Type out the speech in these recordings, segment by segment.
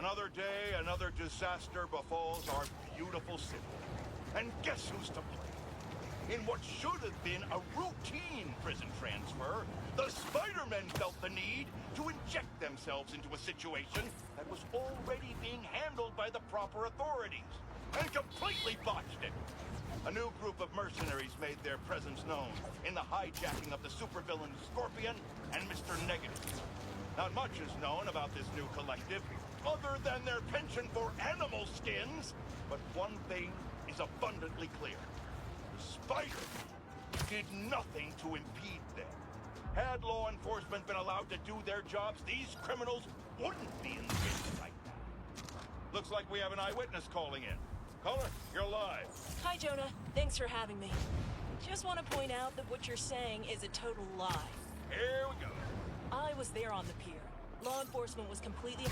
Another day, another disaster befalls our beautiful city. And guess who's to blame? In what should have been a routine prison transfer, the Spider-Men felt the need to inject themselves into a situation that was already being handled by the proper authorities, and completely botched it. A new group of mercenaries made their presence known in the hijacking of the supervillain Scorpion and Mr. Negative. Not much is known about this new collective, other than their penchant for animal skins, but one thing is abundantly clear. The Spider did nothing to impede them. Had law enforcement been allowed to do their jobs, these criminals wouldn't be in the case right now. Looks like we have an eyewitness calling in. Caller, you're live. Hi, Jonah. Thanks for having me. Just want to point out that what you're saying is a total lie. Here we go. I was there on the pier. Law enforcement was completely...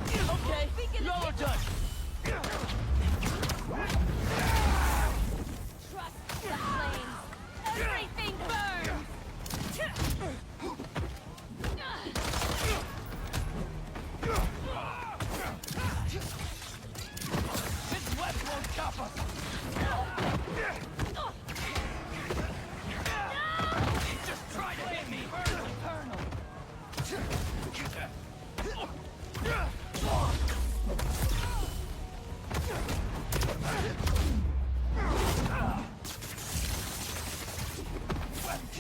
Okay, y'all are done. Trust the flames. Everything burns. This web won't stop us. Just try to hit me. Colonel.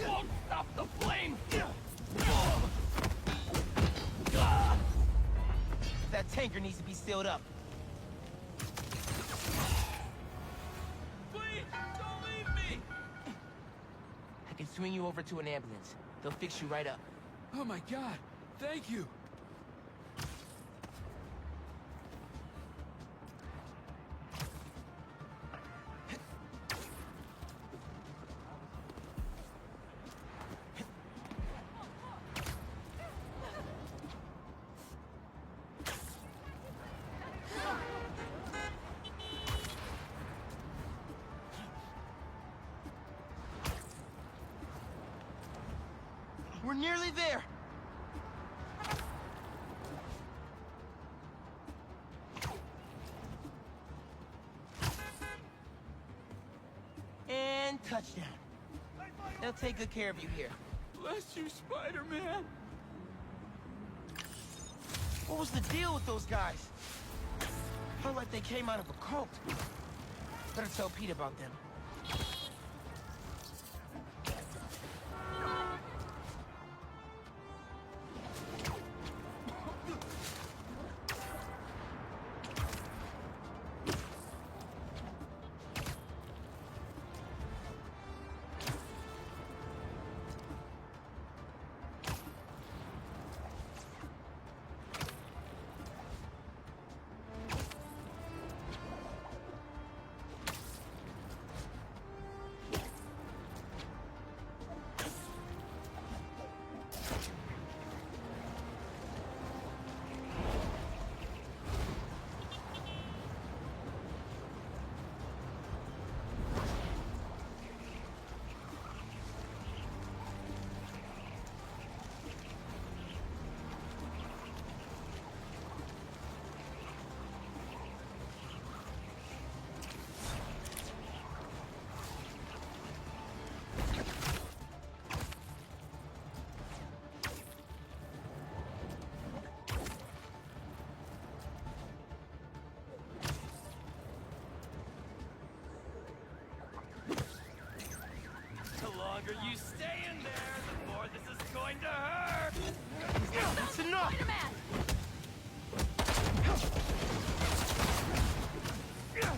Won't stop the flame! That tanker needs to be sealed up. Please, don't leave me! I can swing you over to an ambulance. They'll fix you right up. Oh my god, thank you! We're nearly there! And touchdown. They'll take good care of you here. Bless you, Spider-Man! What was the deal with those guys? Felt like they came out of a cult. Better tell Pete about them. longer you stay in there, the more this is going to hurt! That's enough! Spider-Man!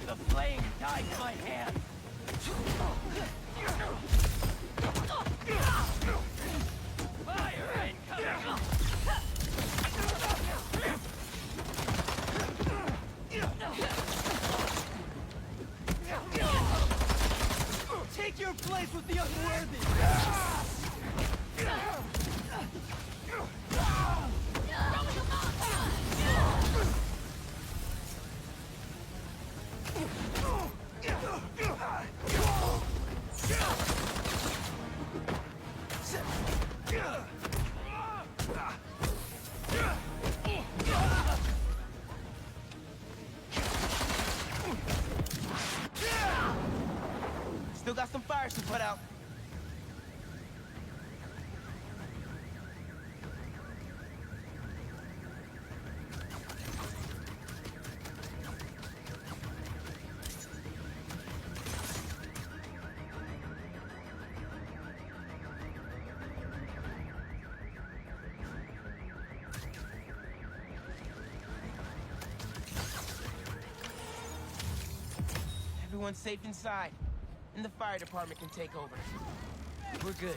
The flame dyed my hand! Fire incoming! Take your place with the unworthy! Still got some fires to put out. Everyone's safe inside, and the fire department can take over. We're good.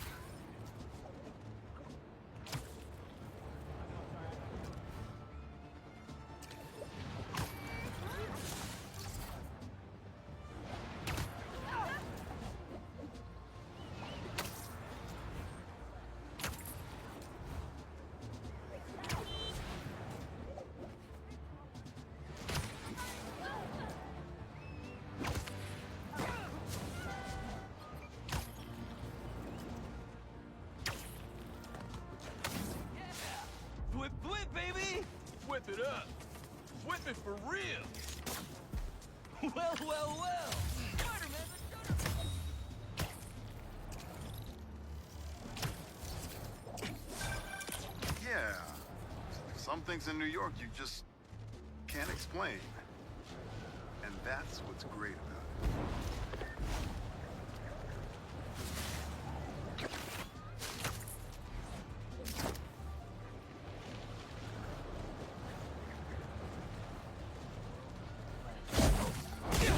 Whip, whip, baby! Whip it up! Whip it for real! Well, well, well! Spider-Man, Yeah. Some things in New York you just can't explain. And that's what's great about it.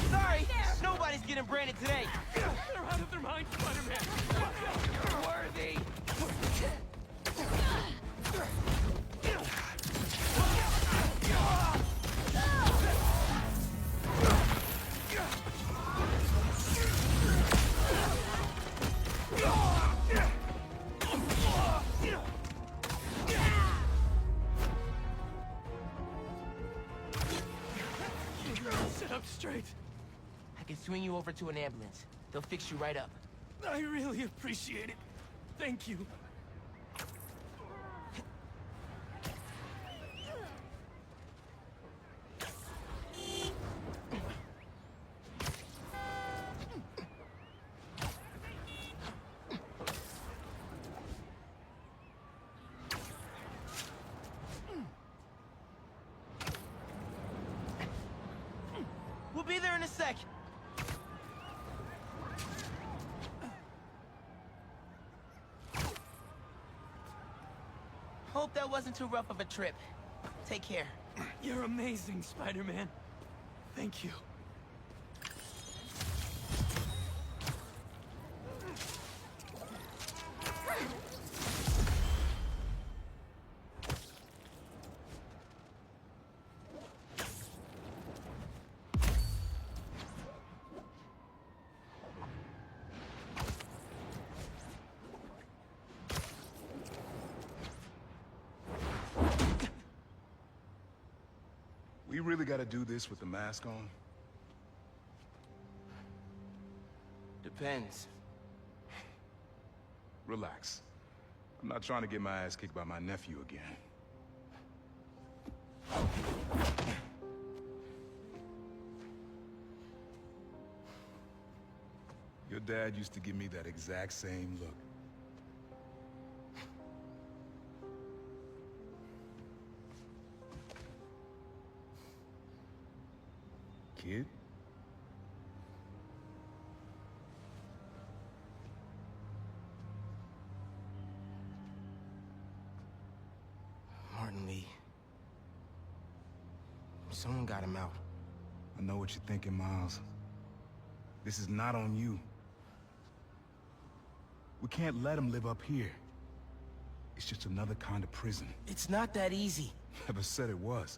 Sorry, nobody's getting branded today. they're out of their mind, Spider-Man! You're worthy! Sit up straight. I can swing you over to an ambulance. They'll fix you right up. I really appreciate it. Thank you. We'll be there in a sec. Hope that wasn't too rough of a trip. Take care. You're amazing, Spider-Man. Thank you. We really gotta do this with the mask on? Depends. Relax. I'm not trying to get my ass kicked by my nephew again. Your dad used to give me that exact same look. Kid? Martin Lee. Someone got him out. I know what you're thinking, Miles. This is not on you. We can't let him live up here. It's just another kind of prison. It's not that easy. Never said it was.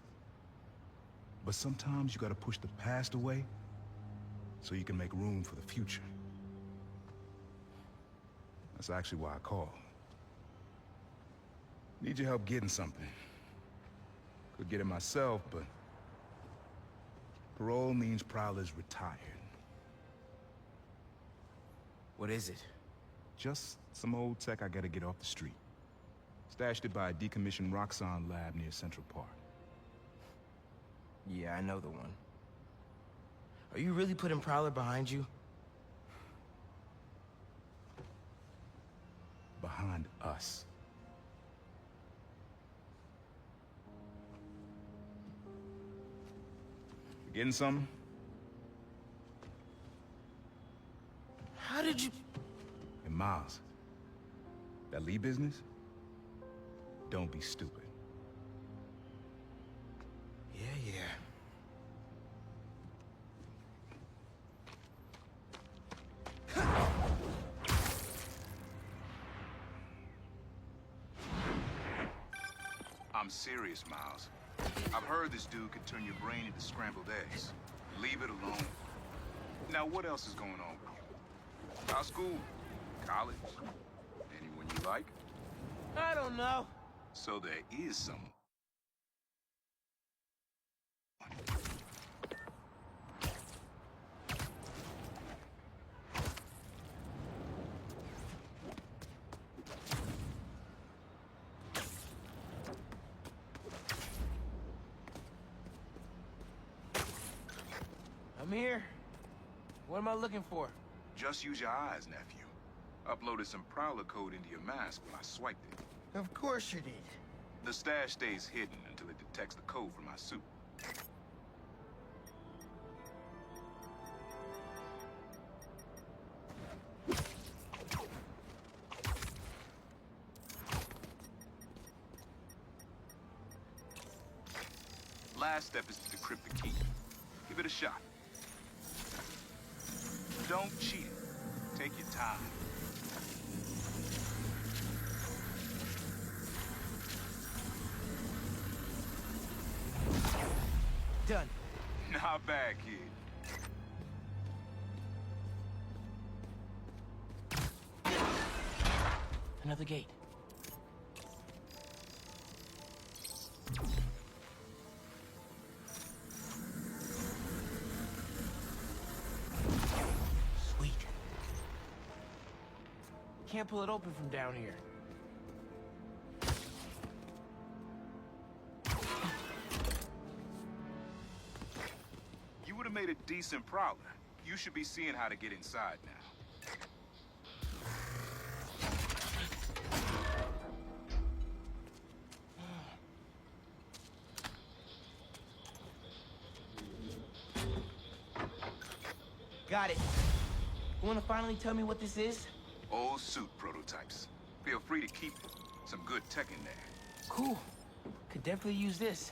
But sometimes you gotta push the past away so you can make room for the future. That's actually why I called. Need your help getting something. Could get it myself, but parole means Prowler's retired. What is it? Just some old tech I gotta get off the street. Stashed it by a decommissioned Roxxon lab near Central Park. Yeah, I know the one. Are you really putting Prowler behind you? behind us. You getting something? How did you... And Miles, that Lee business? Don't be stupid. Yeah. I'm serious, Miles. I've heard this dude could turn your brain into scrambled eggs. Leave it alone. Now, what else is going on with you? How's school? College? Anyone you like? I don't know. So there is someone. I'm here. What am I looking for? Just use your eyes, nephew. Uploaded some Prowler code into your mask when I swiped it. Of course you did. The stash stays hidden until it detects the code from my suit. Last step is to decrypt the key. Give it a shot. Don't cheat it. Take your time. Done. Not bad, kid. Another gate. Sweet. Can't pull it open from down here. You would have made a decent Prowler. You should be seeing how to get inside now. Got it. You wanna finally tell me what this is? Old suit prototypes. Feel free to keep them. Some good tech in there. Cool. Could definitely use this.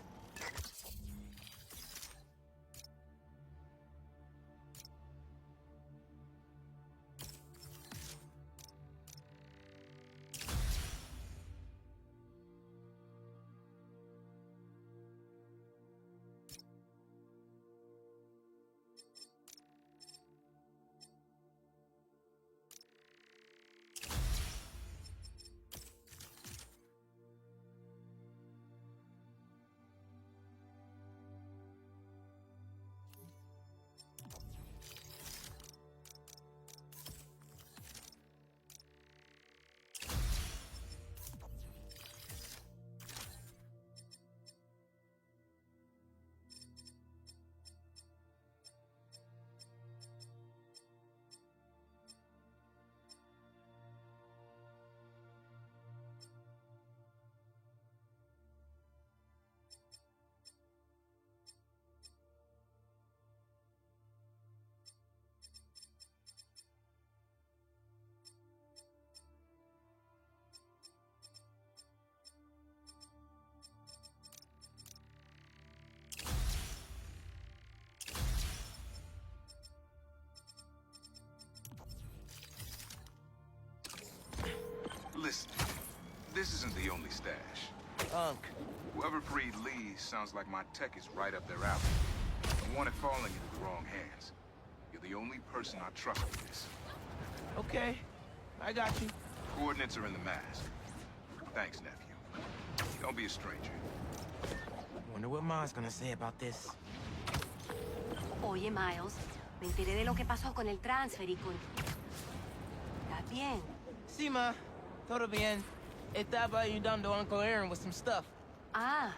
Listen, this isn't the only stash. Whoever freed Lee sounds like my tech is right up their alley. I want it falling into the wrong hands. You're the only person I trust with this. Okay, I got you. Coordinates are in the mask. Thanks, nephew. Don't be a stranger. Wonder what Ma's gonna say about this. Oye, Miles, me enteré de lo que pasó con el transfer y con... ¿Estás bien? Sí, Ma. Todo bien. Estaba ayudando a Uncle Aaron with some stuff. Ah,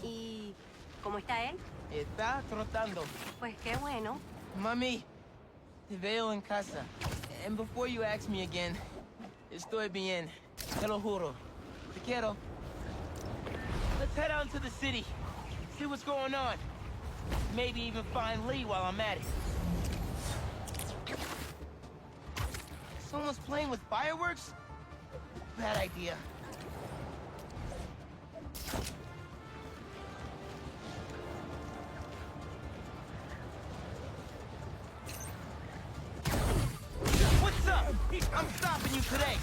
¿y cómo está él? Está trotando. Pues qué bueno. Mami, te veo en casa. And before you ask me again, Estoy bien. Te lo juro. Te quiero. Let's head out into the city. See what's going on. Maybe even find Lee while I'm at it. Someone's playing with fireworks? Bad idea. What's up? I'm stopping you today.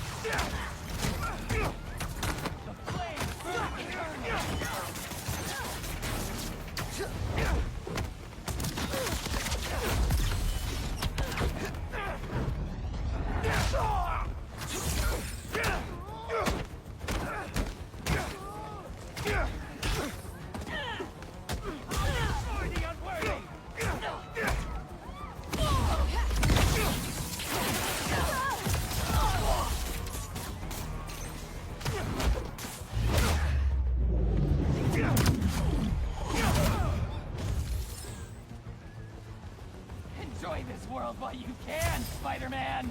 Enjoy this world while you can, Spider-Man!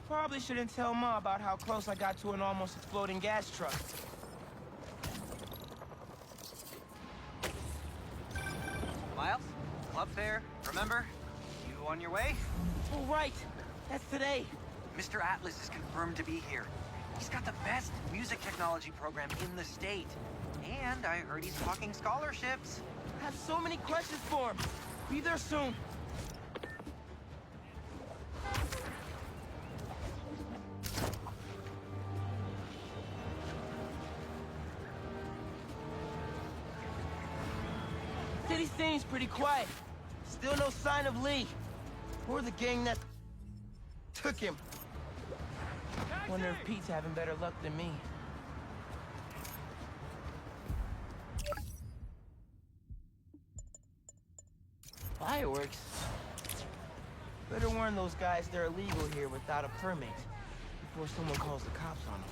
Probably shouldn't tell Ma about how close I got to an almost exploding gas truck. Miles, club fair, remember? You on your way? Oh, right. That's today. Mr. Atlas is confirmed to be here. He's got the best music technology program in the state. And I heard he's talking scholarships. I have so many questions for him. Be there soon. City seems pretty quiet. Still no sign of Lee. Or the gang that took him. Wonder if Pete's having better luck than me. Fireworks? Better warn those guys they're illegal here without a permit before someone calls the cops on them.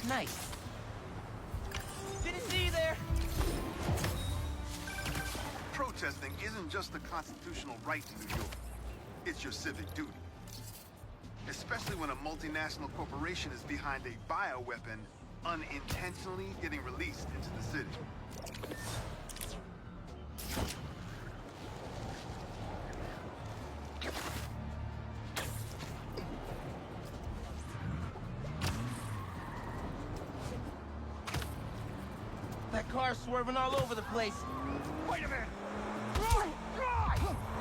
Nice. Didn't see you there. Protesting isn't just a constitutional right in New York. It's your civic duty. Especially when a multinational corporation is behind a bioweapon unintentionally getting released into the city. That car's swerving all over the place. Wait a minute!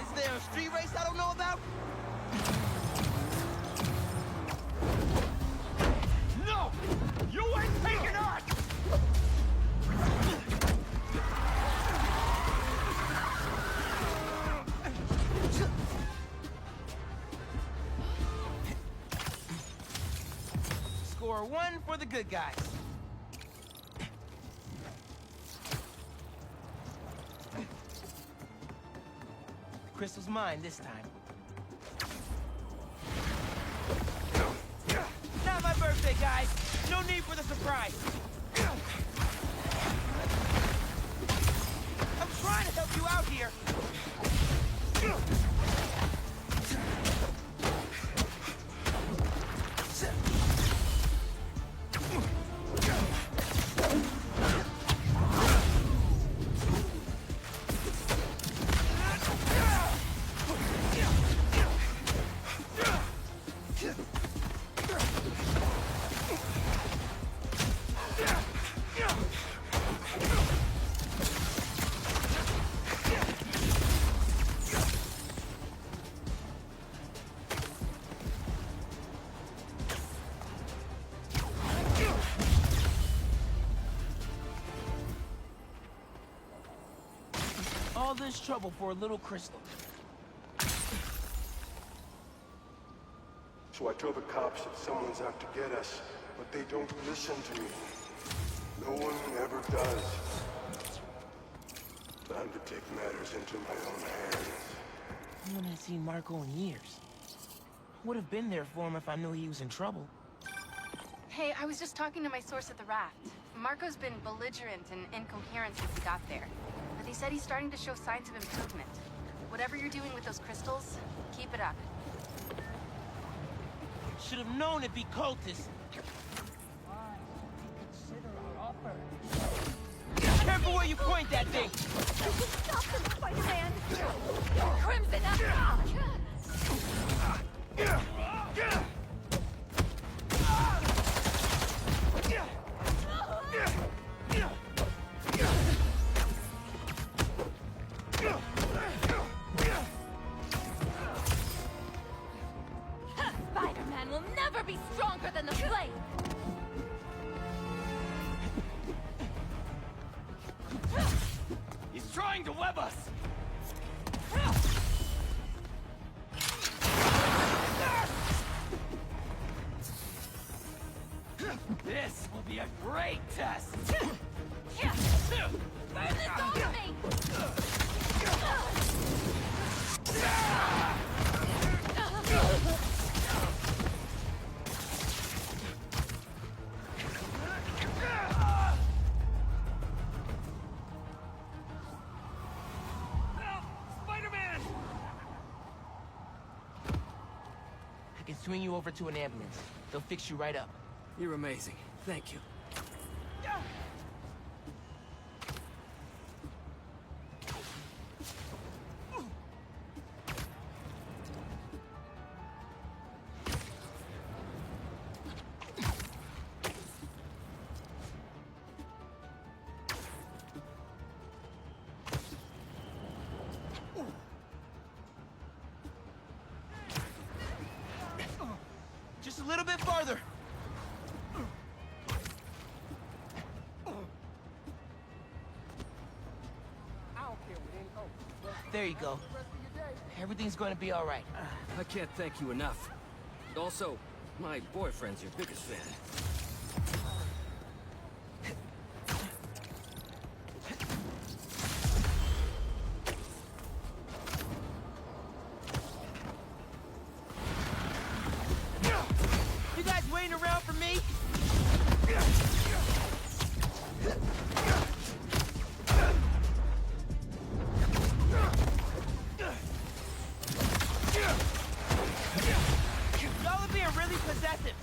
Is there a street race I don't know about? No! You ain't taking on! Score one for the good guys. Crystal's mine this time. Not my birthday, guys. No need for the surprise. I'm trying to help you out here. this trouble for a little crystal. So I tell the cops that someone's out to get us, but they don't listen to me. No one ever does. Time to take matters into my own hands. I haven't seen Marco in years. Would have been there for him if I knew he was in trouble. Hey, I was just talking to my source at the raft. Marco's been belligerent and incoherent since he got there. But he said he's starting to show signs of improvement. Whatever you're doing with those crystals, keep it up. Should have known it'd be cultists. Careful where you point that thing! Stop them, Spider-Man! Crimson up! Spider-Man will never be stronger than the flame! He's trying to web us! This will be a great test! Burn this over me! Spider-Man! I can swing you over to an ambulance. They'll fix you right up. You're amazing. Thank you. Just a little bit farther. There you go. Everything's going to be all right. I can't thank you enough. And also, my boyfriend's your biggest fan. You guys waiting around for me? Y'all are being really possessive.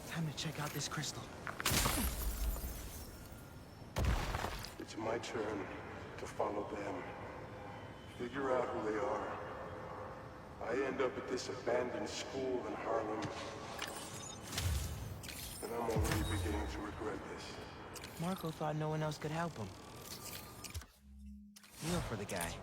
Time to check out this crystal. It's my turn to follow them. Figure out who they are. I end up at this abandoned school in Harlem. And I'm already beginning to regret this. Marco thought no one else could help him. Feel for the guy.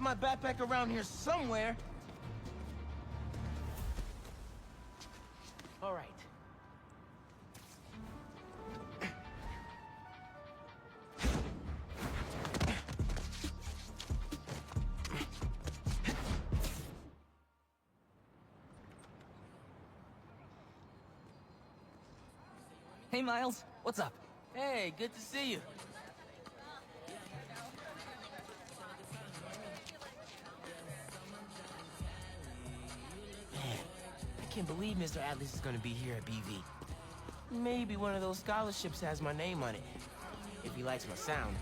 my backpack around here somewhere. All right. Hey, Miles. What's up? Hey, good to see you. Man, I can't believe Mr. Atlas is gonna be here at BV. Maybe one of those scholarships has my name on it, if he likes my sound.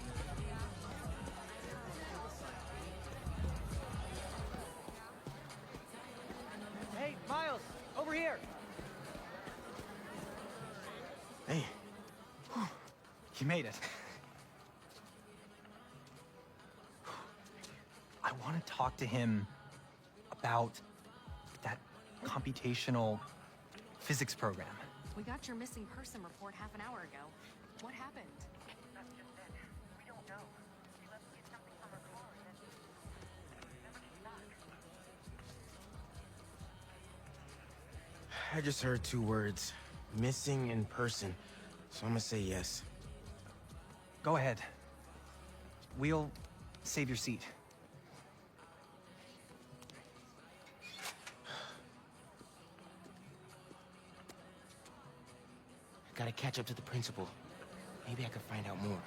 Hey, Miles, over here. Hey. You made it. I want to talk to him about that computational physics program. We got your missing person report half an hour ago. What happened? That's just it. We don't know. She left me something from her car and then never came back. I just heard 2 words. Missing in person. So I'm gonna say yes. Go ahead. We'll save your seat. I gotta catch up to the principal. Maybe I can find out more.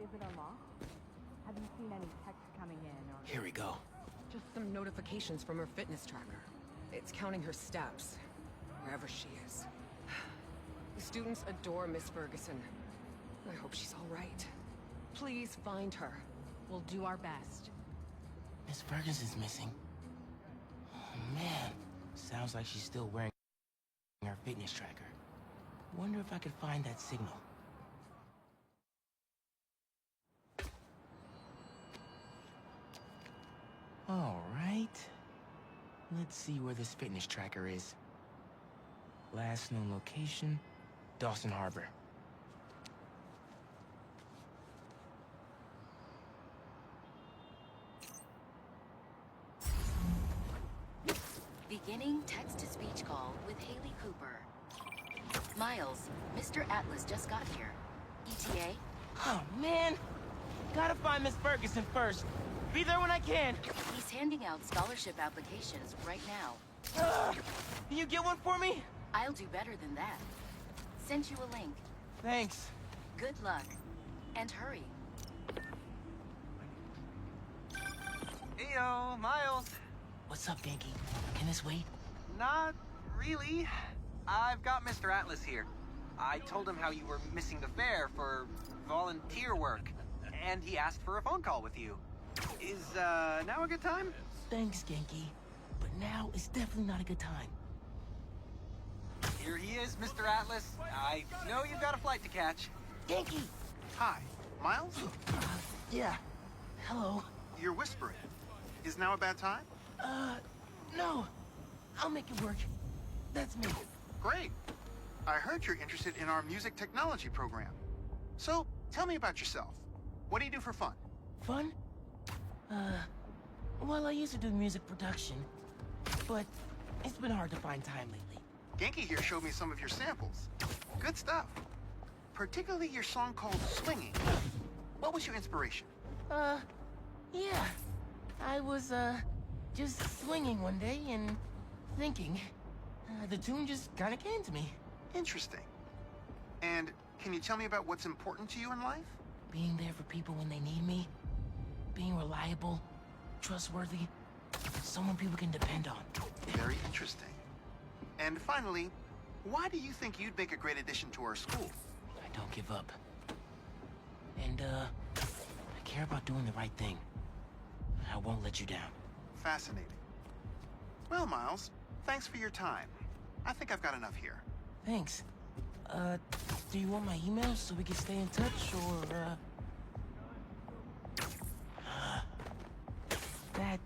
Is it unlocked? Have you seen any text coming in or... Here we go. Just some notifications from her fitness tracker. It's counting her steps, wherever she is. The students adore Miss Ferguson. I hope she's all right. Please find her. We'll do our best. Miss Ferguson's missing. Oh, man. Sounds like she's still wearing her fitness tracker. Wonder if I could find that signal. All right. Let's see where this fitness tracker is. Last known location, Dawson Harbor. Beginning text-to-speech call with Haley Cooper. Miles, Mr. Atlas just got here. ETA? Oh, man. Gotta find Miss Ferguson first. Be there when I can. He's handing out scholarship applications right now. Can you get one for me? I'll do better than that. Sent you a link. Thanks. Good luck. And hurry. Heyo, Miles. What's up, Genki? Can this wait? Not really. I've got Mr. Atlas here. I told him how you were missing the fair for volunteer work, and he asked for a phone call with you. Is, now a good time? Thanks, Genki. But now is definitely not a good time. Here he is, Mr. Atlas. I know you've got a flight to catch. Genki! Hi, Miles? Yeah. Hello. You're whispering. Is now a bad time? No. I'll make it work. That's me. Great. I heard you're interested in our music technology program. So, tell me about yourself. What do you do for fun? Fun? Well, I used to do music production, but it's been hard to find time lately. Genki here showed me some of your samples. Good stuff. Particularly your song called Swinging. What was your inspiration? Yeah. I was, just swinging one day and thinking. The tune just kinda came to me. Interesting. And can you tell me about what's important to you in life? Being there for people when they need me. Being reliable, trustworthy, someone people can depend on. Very interesting. And finally, why do you think you'd make a great addition to our school? I don't give up. And, I care about doing the right thing. I won't let you down. Fascinating. Well, Miles, thanks for your time. I think I've got enough here. Thanks. Do you want my email so we can stay in touch, or, That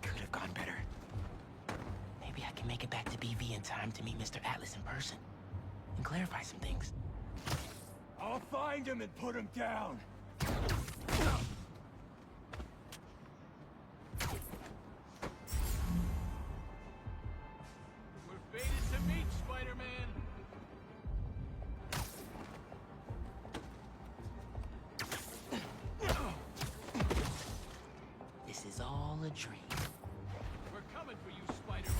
could have gone better. Maybe I can make it back to BV in time to meet Mr. Atlas in person and clarify some things. I'll find him and put him down. We're fated to meet, Spider-Man. This is all a dream. We're coming for you, Spider-Man.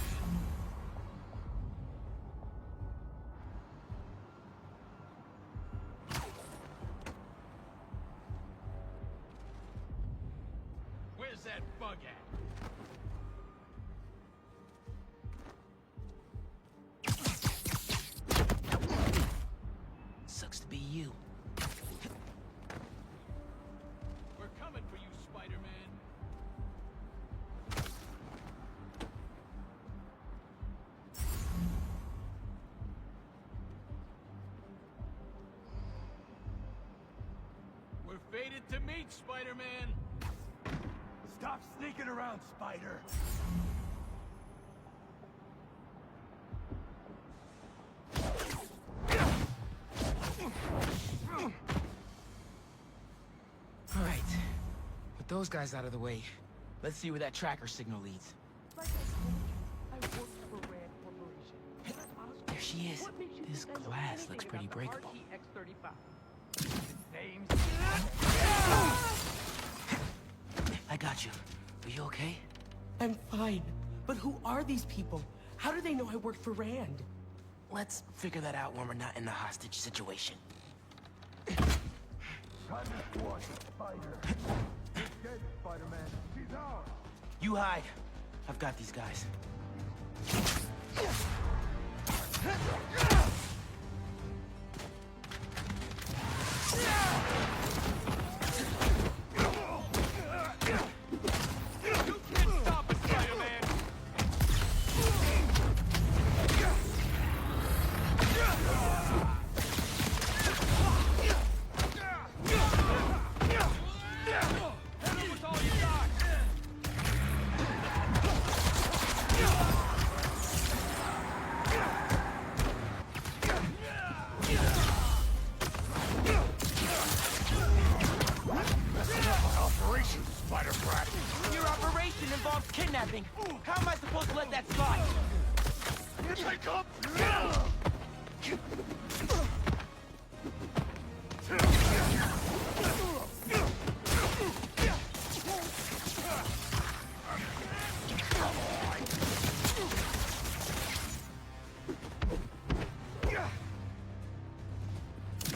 Where's that bug at? Sucks to be you. We're coming for you, Spider-Man. We're fated to meet, Spider-Man. Stop sneaking around, Spider. All right. With those guys out of the way, let's see where that tracker signal leads. There she is. This glass looks pretty breakable. I got you. Are you okay? I'm fine. But who are these people? How do they know I work for Rand? Let's figure that out when we're not in the hostage situation. You hide. I've got these guys. Your operation involves kidnapping. How am I supposed to let that slide? Take up!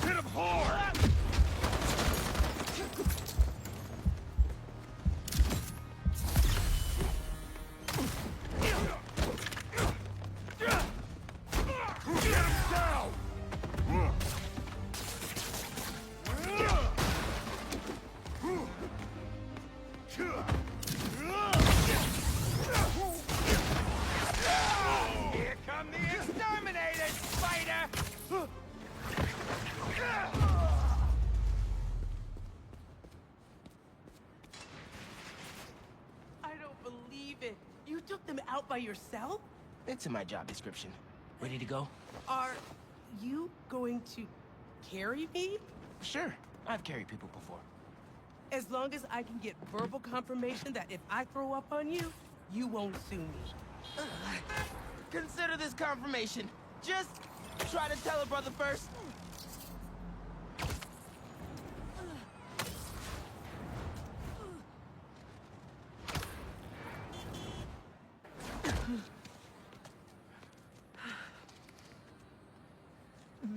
Hit him hard! Here come the exterminators, Spider! I don't believe it. You took them out by yourself? It's in my job description. Ready to go? Are you going to carry me? Sure. I've carried people before. As long as I can get verbal confirmation that if I throw up on you, you won't sue me. Consider this confirmation. Just try to tell a brother first.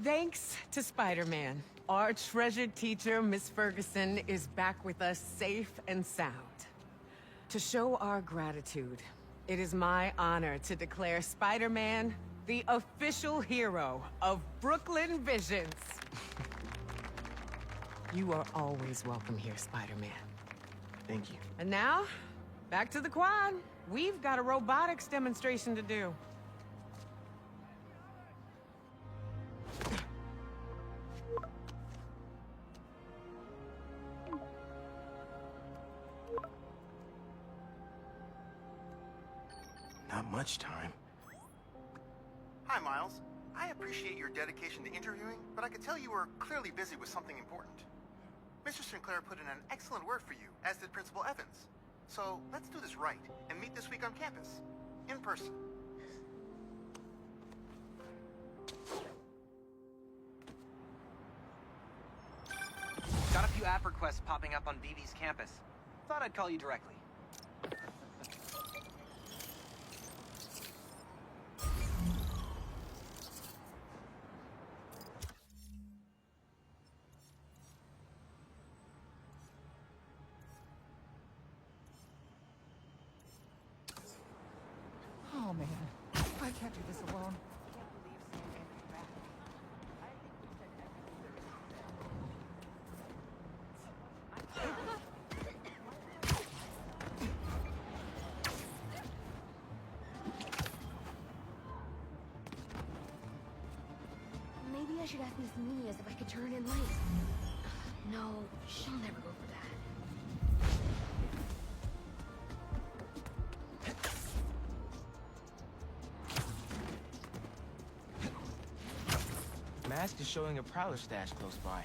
Thanks to Spider-Man, our treasured teacher, Miss Ferguson, is back with us safe and sound. To show our gratitude, it is my honor to declare Spider-Man the official hero of Brooklyn Visions. You are always welcome here, Spider-Man. Thank you. And now, back to the quad. We've got a robotics demonstration to do. much time. Hi, Miles. I appreciate your dedication to interviewing, but I could tell you were clearly busy with something important. Mr. Sinclair put in an excellent word for you, as did Principal Evans. So let's do this right and meet this week on campus, in person. Got a few app requests popping up on BB's campus. Thought I'd call you directly. Oh man, I can't do this alone. Maybe I should ask Miss Nunez if I could turn in late. No, she'll never go for that. Mask is showing a prowler stash close by.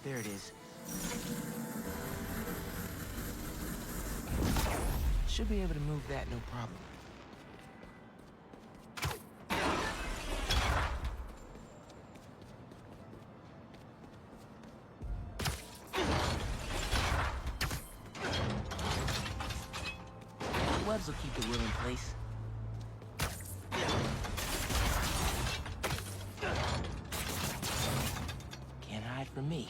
There it is. Should be able to move that, no problem. Webs will keep the wheel in place. Can't hide from me.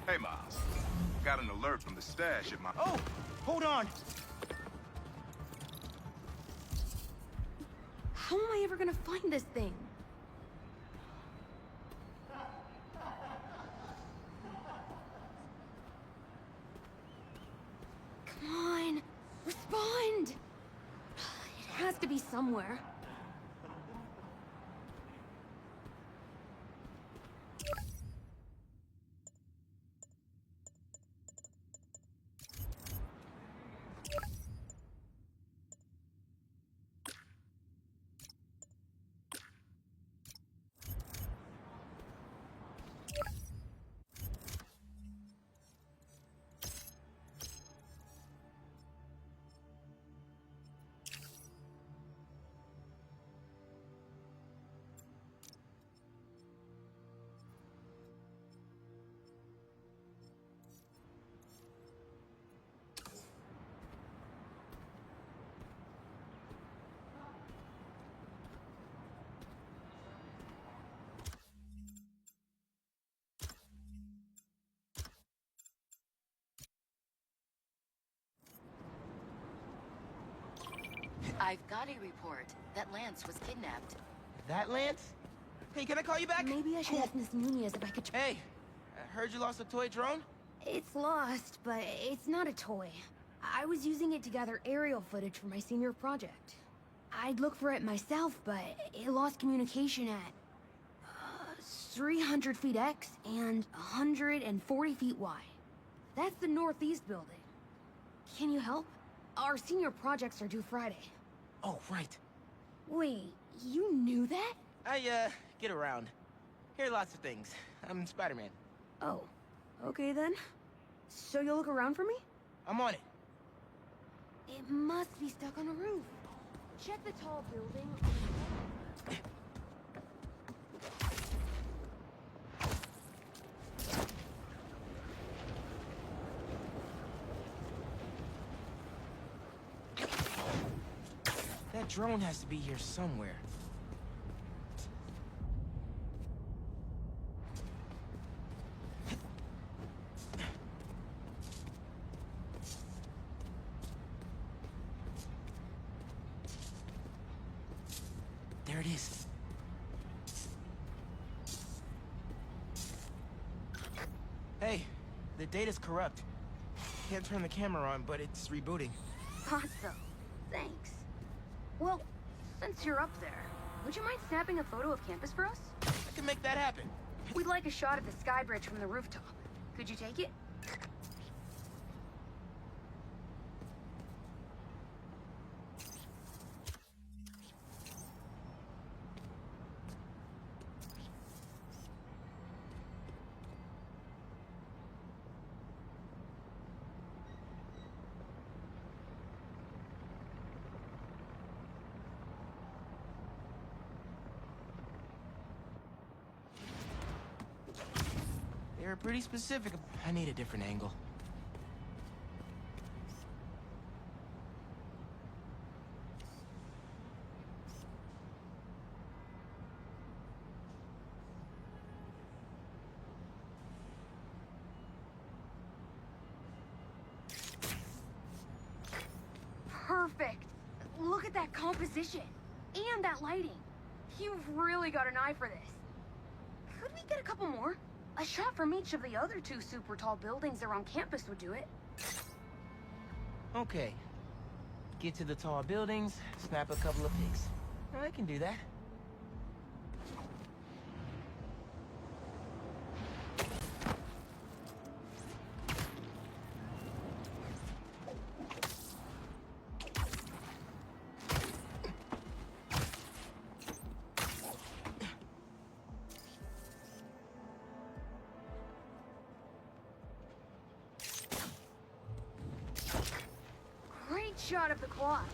Hey, Miles. Got an alert from the stash at my... Oh! Hold on! How am I ever gonna find this thing? Come on! Respond! It has to be somewhere. I've got a report that Lance was kidnapped. That Lance? Hey, can I call you back? Maybe I should ask Miss Nunez if I could... Hey, I heard you lost a toy drone? It's lost, but it's not a toy. I was using it to gather aerial footage for my senior project. I'd look for it myself, but it lost communication at 300 feet X and 140 feet Y. That's the northeast building. Can you help? Our senior projects are due Friday. Oh, right. Wait, you knew that? I, get around. Hear lots of things. I'm Spider-Man. Oh, okay then. So you'll look around for me? I'm on it. It must be stuck on a roof. Check the tall building. That drone has to be here somewhere. There it is. The data's corrupt. Can't turn the camera on, but it's rebooting. Awesome. Thanks. Well, since you're up there, would you mind snapping a photo of campus for us? I can make that happen. We'd like a shot of the sky bridge from the rooftop. Could you take it? They're pretty specific. I need a different angle. Perfect. Look at that composition. And that lighting. You've really got an eye for this. Could we get a couple more? A shot from each of the other 2 super tall buildings around campus would do it. Okay. Get to the tall buildings, snap a couple of pics. I can do that. Great shot of the quad.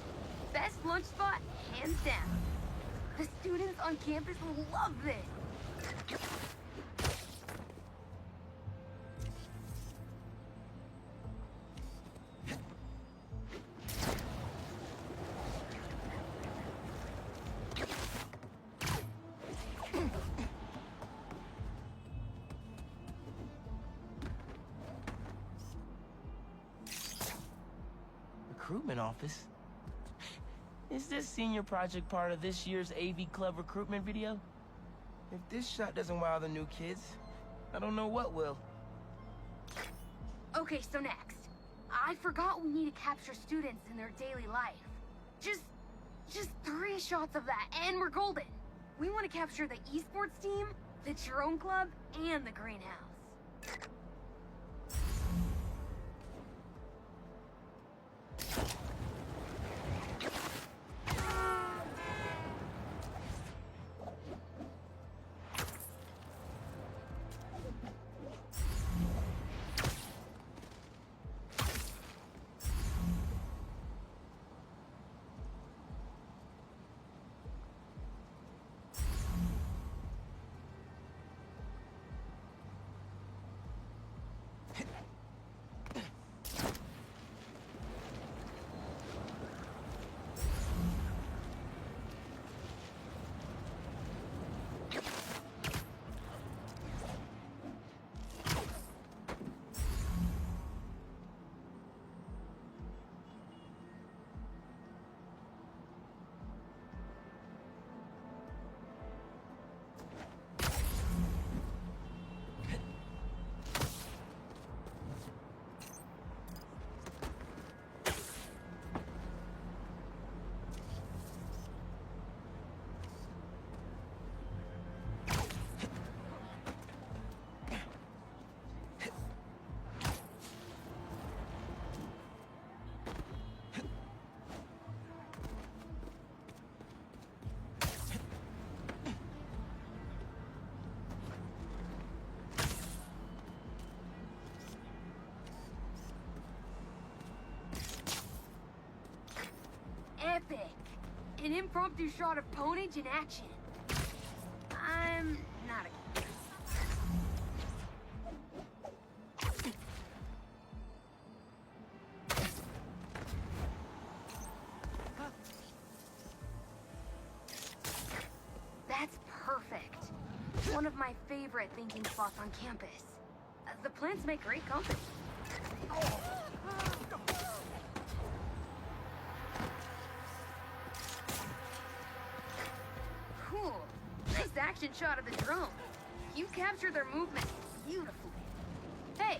Best lunch spot, hands down. The students on campus will love this. Recruitment office? Is this senior project part of this year's AV Club recruitment video? If this shot doesn't wow the new kids, I don't know what will. Okay, so next. I forgot we need to capture students in their daily life. Just 3 shots of that, and we're golden. We want to capture the esports team, the drone club, and the greenhouse. Epic! An impromptu shot of ponage in action. I'm not a... That's perfect. One of my favorite thinking spots on campus. The plants make great company. Cool. Nice action shot of the drone. You captured their movement beautifully. Hey,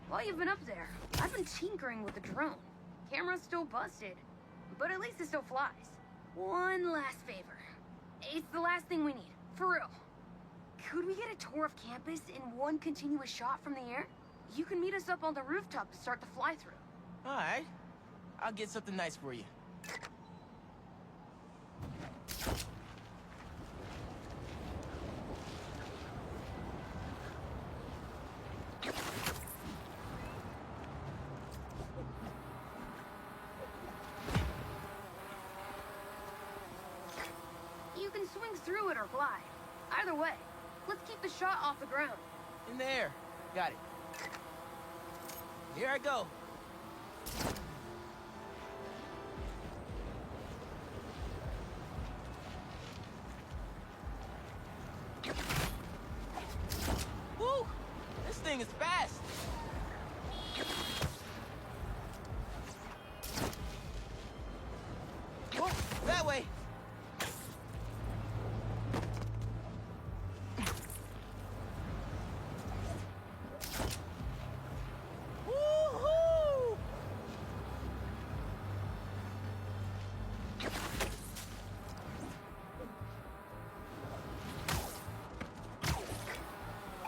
While you've been up there, I've been tinkering with the drone. Camera's still busted, but at least it still flies. One last favor. It's the last thing we need, for real. Could we get a tour of campus in one continuous shot from the air? You can meet us up on the rooftop to start the fly-through. All right. I'll get something nice for you. You can swing through it or glide. Either way, let's keep the shot off the ground. In the air. Got it. Here I go. Woo! This thing is fast. Oh, that way. Woohoo!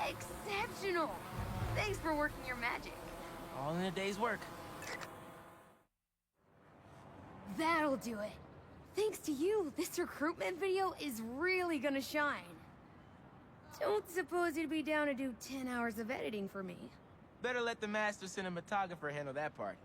Exceptional! Thanks for working your magic. All in a day's work. That'll do it. Thanks to you, this recruitment video is really gonna shine. Don't suppose you'd be down to do 10 hours of editing for me. Better let the master cinematographer handle that part.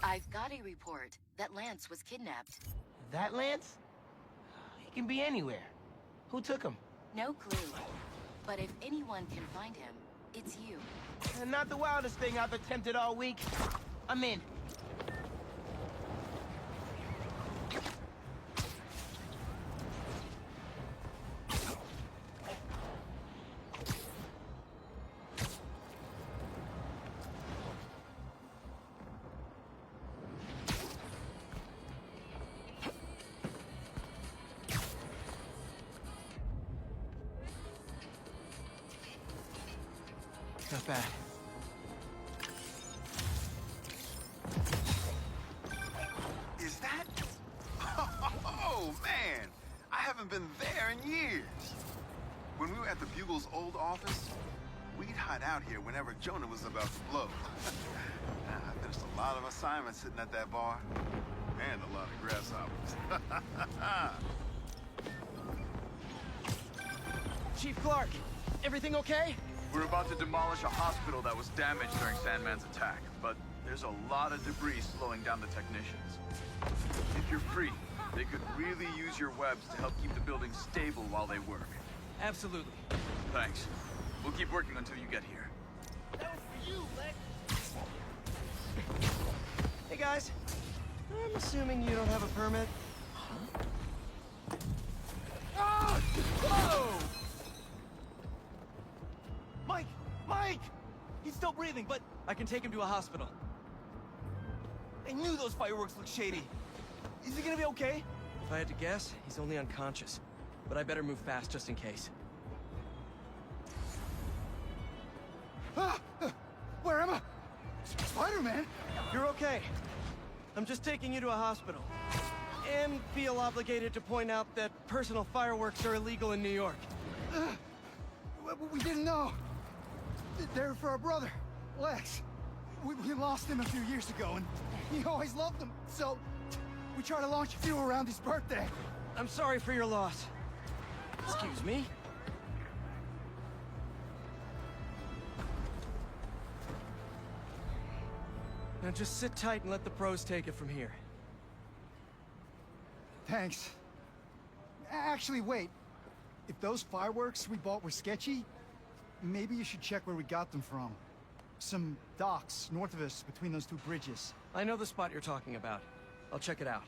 I've got a report that Lance was kidnapped. That Lance? He can be anywhere. Who took him? No clue. But if anyone can find him, it's you. Not the wildest thing I've attempted all week. I'm in. Not bad. Is that? Oh, man! I haven't been there in years. When we were at the Bugle's old office, we'd hide out here whenever Jonah was about to blow. I finished a lot of assignments sitting at that bar. And a lot of grasshoppers. Chief Clark, everything okay? We're about to demolish a hospital that was damaged during Sandman's attack, but there's a lot of debris slowing down the technicians. If you're free, they could really use your webs to help keep the building stable while they work. Absolutely. Thanks. We'll keep working until you get here. That was for you, Lex. Hey guys, I'm assuming you don't have a permit. Ah! Whoa! Mike! Mike! He's still breathing, but I can take him to a hospital. I knew those fireworks looked shady. Is he gonna be okay? If I had to guess, he's only unconscious. But I better move fast just in case. Ah! Where am I? Spider-Man? You're okay. I'm just taking you to a hospital. And feel obligated to point out that personal fireworks are illegal in New York. We didn't know. They're for our brother, Lex. We lost him a few years ago, and he always loved them, so we try to launch a few around his birthday. I'm sorry for your loss. Excuse me? Now just sit tight and let the pros take it from here. Thanks. Actually, wait. If those fireworks we bought were sketchy, maybe you should check where we got them from. Some docks north of us between those two bridges. I know the spot you're talking about. I'll check it out.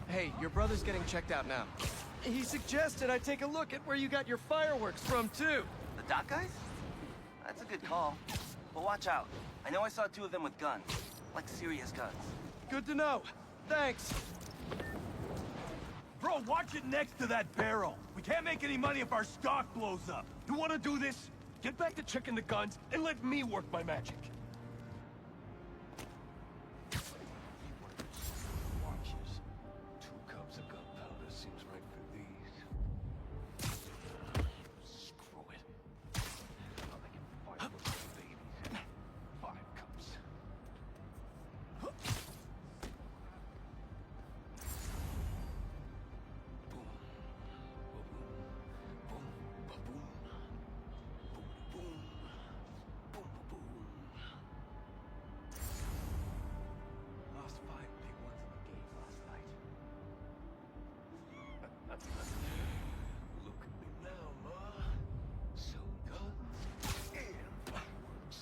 Hey, your brother's getting checked out now. He suggested I take a look at where you got your fireworks from, too. The dock guys? That's a good call. But watch out. I know I saw 2 of them with guns. Like serious guns. Good to know. Thanks. Bro, watch it next to that barrel. We can't make any money if our stock blows up. You want to do this? Get back to checking the guns and let me work my magic. Watches. 2 cups of gunpowder seems right for these. Screw it. I'll make him fight with the babies. 5 cups. Lost 5 big ones in the game last night. Look at me now, Ma. Sell guns and fireworks.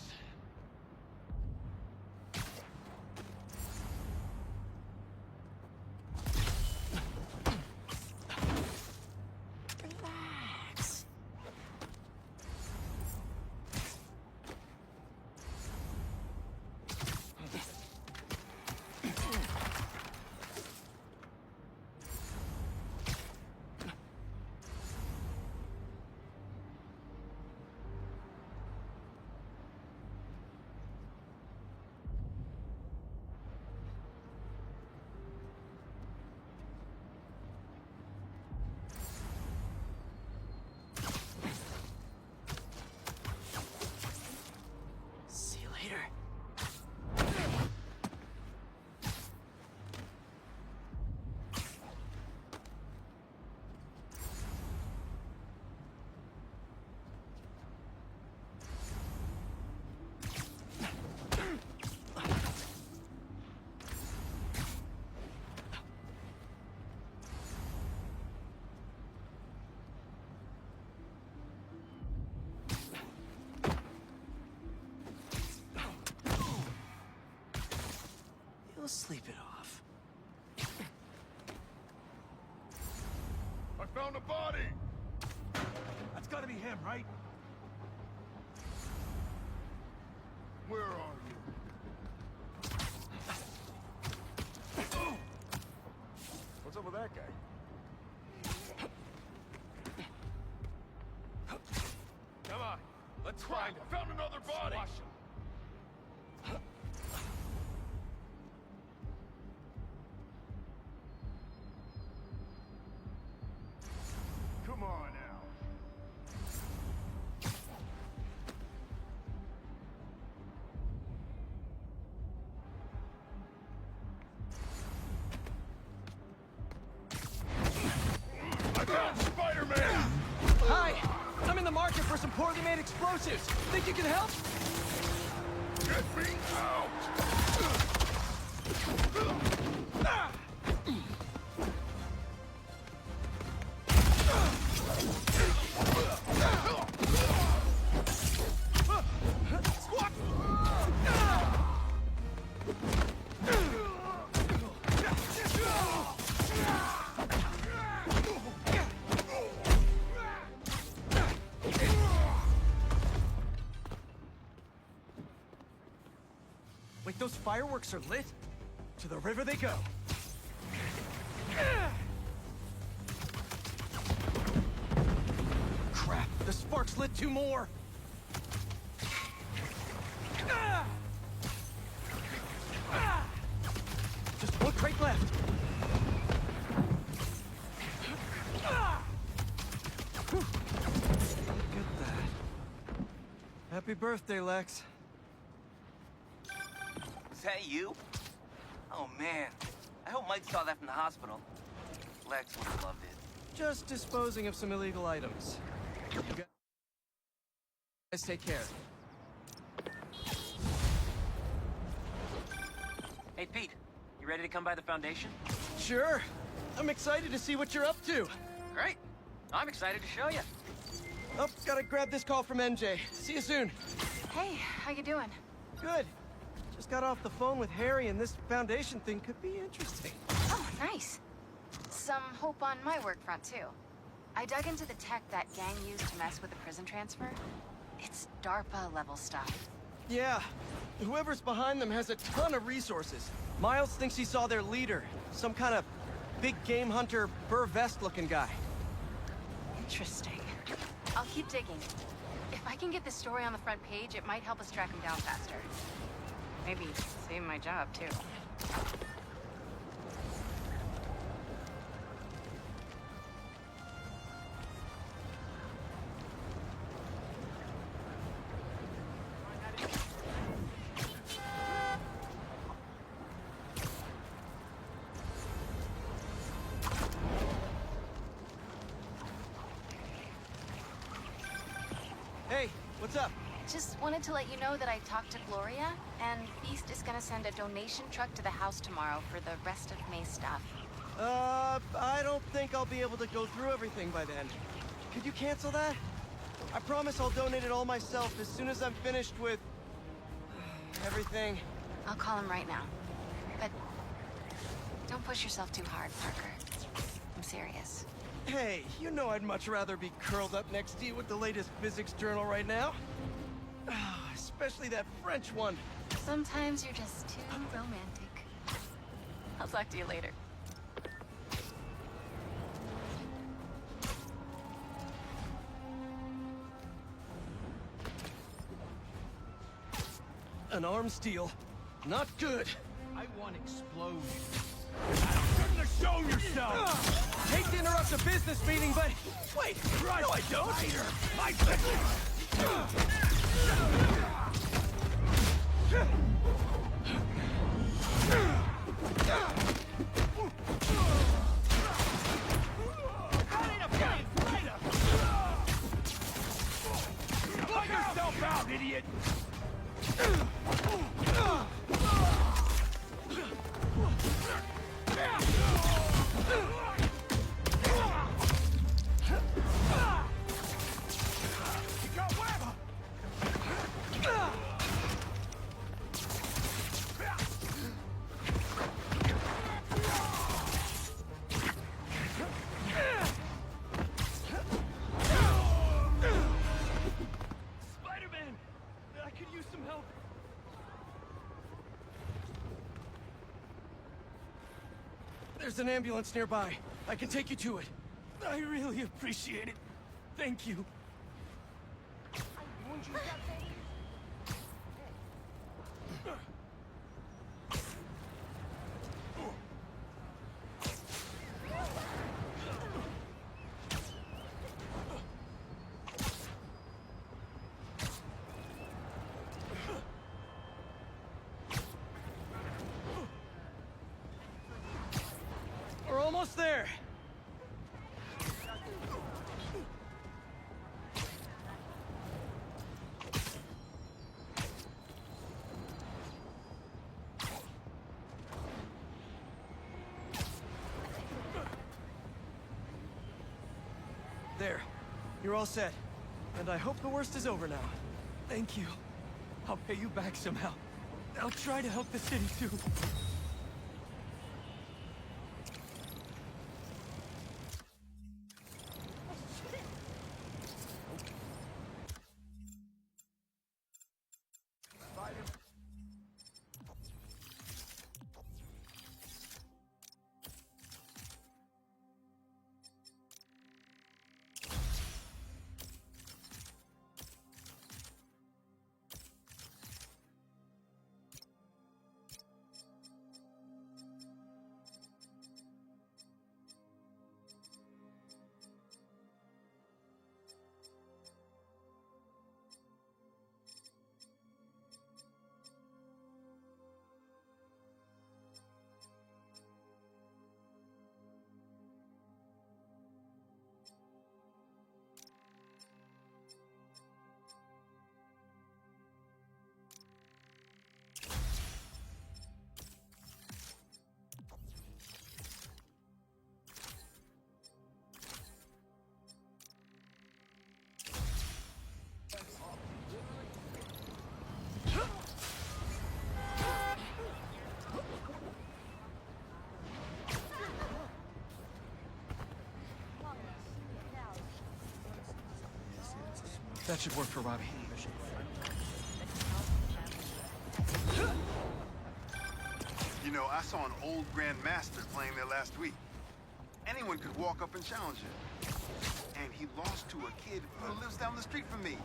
Relax. See you later. You'll sleep it off. I found a body! That's gotta be him, right? Where are you? What's up with that guy? Come on, let's find him. Found another body! Squash him. Come on now. I found Spider-Man! Hi! I'm in the market for some poorly made explosives. Think you can help? Get me out! Wait, those fireworks are lit? To the river they go. Crap, the sparks lit 2 more. Just 1 crate left. Whew. Look at that. Happy birthday, Lex. Is that you? Oh, man. I hope Mike saw that from the hospital. Lex would have loved it. Just disposing of some illegal items. You guys take care. Hey, Pete, you ready to come by the Foundation? Sure. I'm excited to see what you're up to. Great. I'm excited to show you. Oh, gotta grab this call from MJ. See you soon. Hey, how you doing? Good. Just got off the phone with Harry, and this Foundation thing could be interesting. Oh, nice. Some hope on my work front, too. I dug into the tech that gang used to mess with the prison transfer. It's DARPA-level stuff. Yeah. Whoever's behind them has a ton of resources. Miles thinks he saw their leader. Some kind of big game hunter, fur vest-looking guy. Interesting. I'll keep digging. If I can get the story on the front page, it might help us track him down faster. Maybe save my job, too. Hey, what's up? Just wanted to let you know that I talked to Gloria, and Feast is gonna send a donation truck to the house tomorrow for the rest of May's stuff. I don't think I'll be able to go through everything by then. Could you cancel that? I promise I'll donate it all myself as soon as I'm finished with... everything. I'll call him right now. But don't push yourself too hard, Parker. I'm serious. Hey, you know I'd much rather be curled up next to you with the latest physics journal right now. Especially that French one. Sometimes you're just too romantic. I'll talk to you later. An arms deal. Not good. I want explosions. Shouldn't have shown yourself! Hate to interrupt a business meeting, but... Wait! Right. No, I don't! My Knock yourself out, idiot! Spider-Man! I could use some help. There's an ambulance nearby. I can take you to it. I really appreciate it. Thank you. We're almost there. There. You're all set. And I hope the worst is over now. Thank you. I'll pay you back somehow. I'll try to help the city too. That should work for Robbie. You know, I saw an old Grand Master playing there last week. Anyone could walk up and challenge him. And he lost to a kid who lives down the street from me.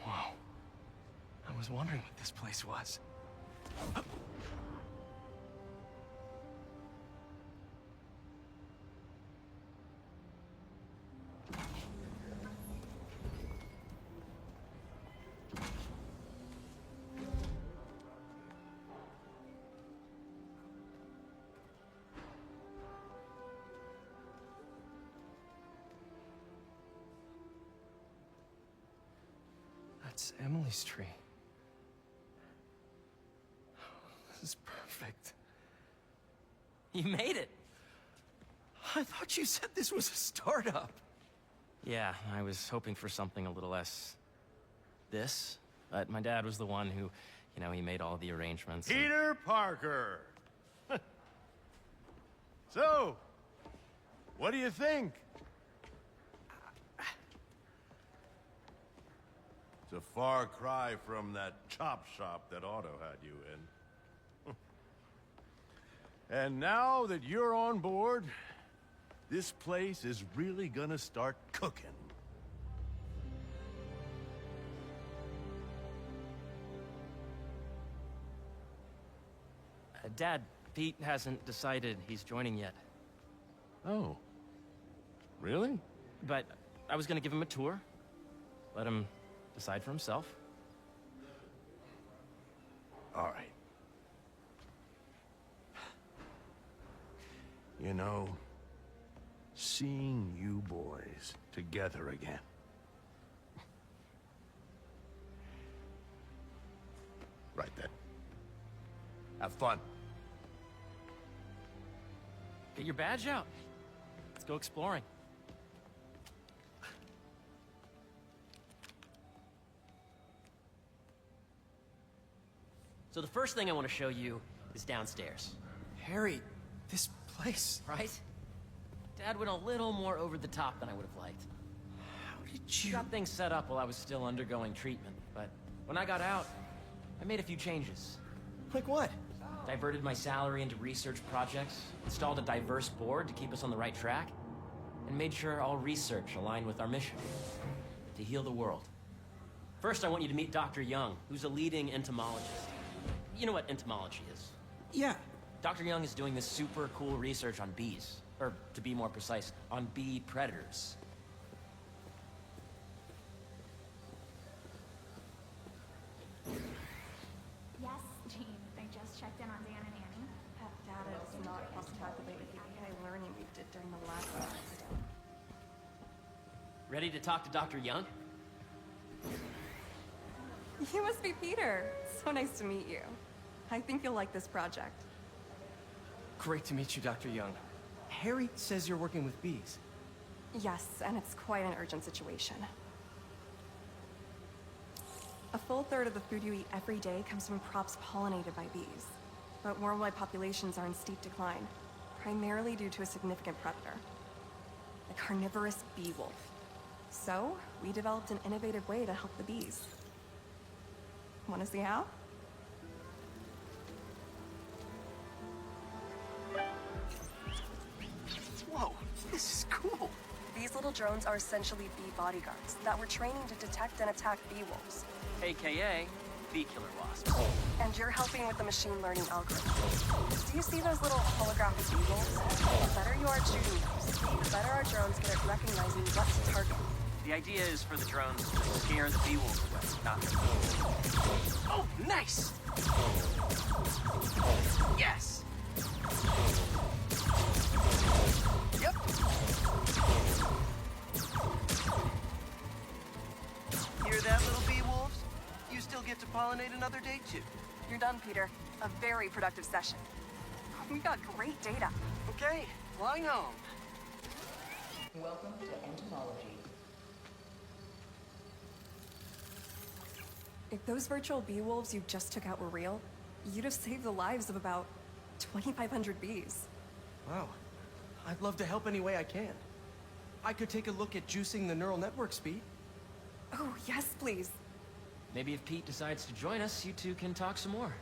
Wow. I was wondering what this place was. That's Emily's tree. This is perfect. You made it! I thought you said this was a startup. Yeah, I was hoping for something a little less... this. But my dad was the one who, you know, he made all the arrangements. Peter Parker! So, what do you think? It's a far cry from that chop shop that Otto had you in. And now that you're on board, this place is really gonna start cooking. Dad, Pete hasn't decided he's joining yet. Oh. Really? But I was gonna give him a tour. Let him decide for himself. All right. You know, seeing you boys together again. Right then. Have fun. Get your badge out. Let's go exploring. So the first thing I want to show you is downstairs. Harry, this place... Right? Dad went a little more over the top than I would have liked. How did you... Got things set up while I was still undergoing treatment, but when I got out, I made a few changes. Like what? Diverted my salary into research projects, installed a diverse board to keep us on the right track, and made sure all research aligned with our mission, to heal the world. First, I want you to meet Dr. Young, who's a leading entomologist. You know what entomology is? Yeah. Dr. Young is doing this super cool research on bees, or to be more precise, on bee predators. Yes, Jean. I just checked in on Dan and Annie. That data does not cross-calculate with the AI learning we did during the last semester. Ready to talk to Dr. Young? You must be Peter. So nice to meet you. I think you'll like this project. Great to meet you, Dr. Young. Harry says you're working with bees. Yes, and it's quite an urgent situation. A full third of the food you eat every day comes from crops pollinated by bees. But worldwide populations are in steep decline, primarily due to a significant predator, the carnivorous bee wolf. So, we developed an innovative way to help the bees. Want to see how? Whoa, this is cool. These little drones are essentially bee bodyguards that we're training to detect and attack bee wolves. AKA, bee killer wasps. And you're helping with the machine learning algorithm. Do you see those little holographic bee wolves? The better you are at shooting those, the better our drones get at recognizing what to target. The idea is for the drones to scare the bee wolves away, not them. Oh, nice! Yes! Yep. Hear that, little bee wolves? You still get to pollinate another day, too. You're done, Peter. A very productive session. We got great data. Okay, flying home. Welcome to entomology. If those virtual bee wolves you just took out were real, you'd have saved the lives of about 2,500 bees. Wow. I'd love to help any way I can. I could take a look at juicing the neural network speed. Oh, yes, please. Maybe if Pete decides to join us, you two can talk some more.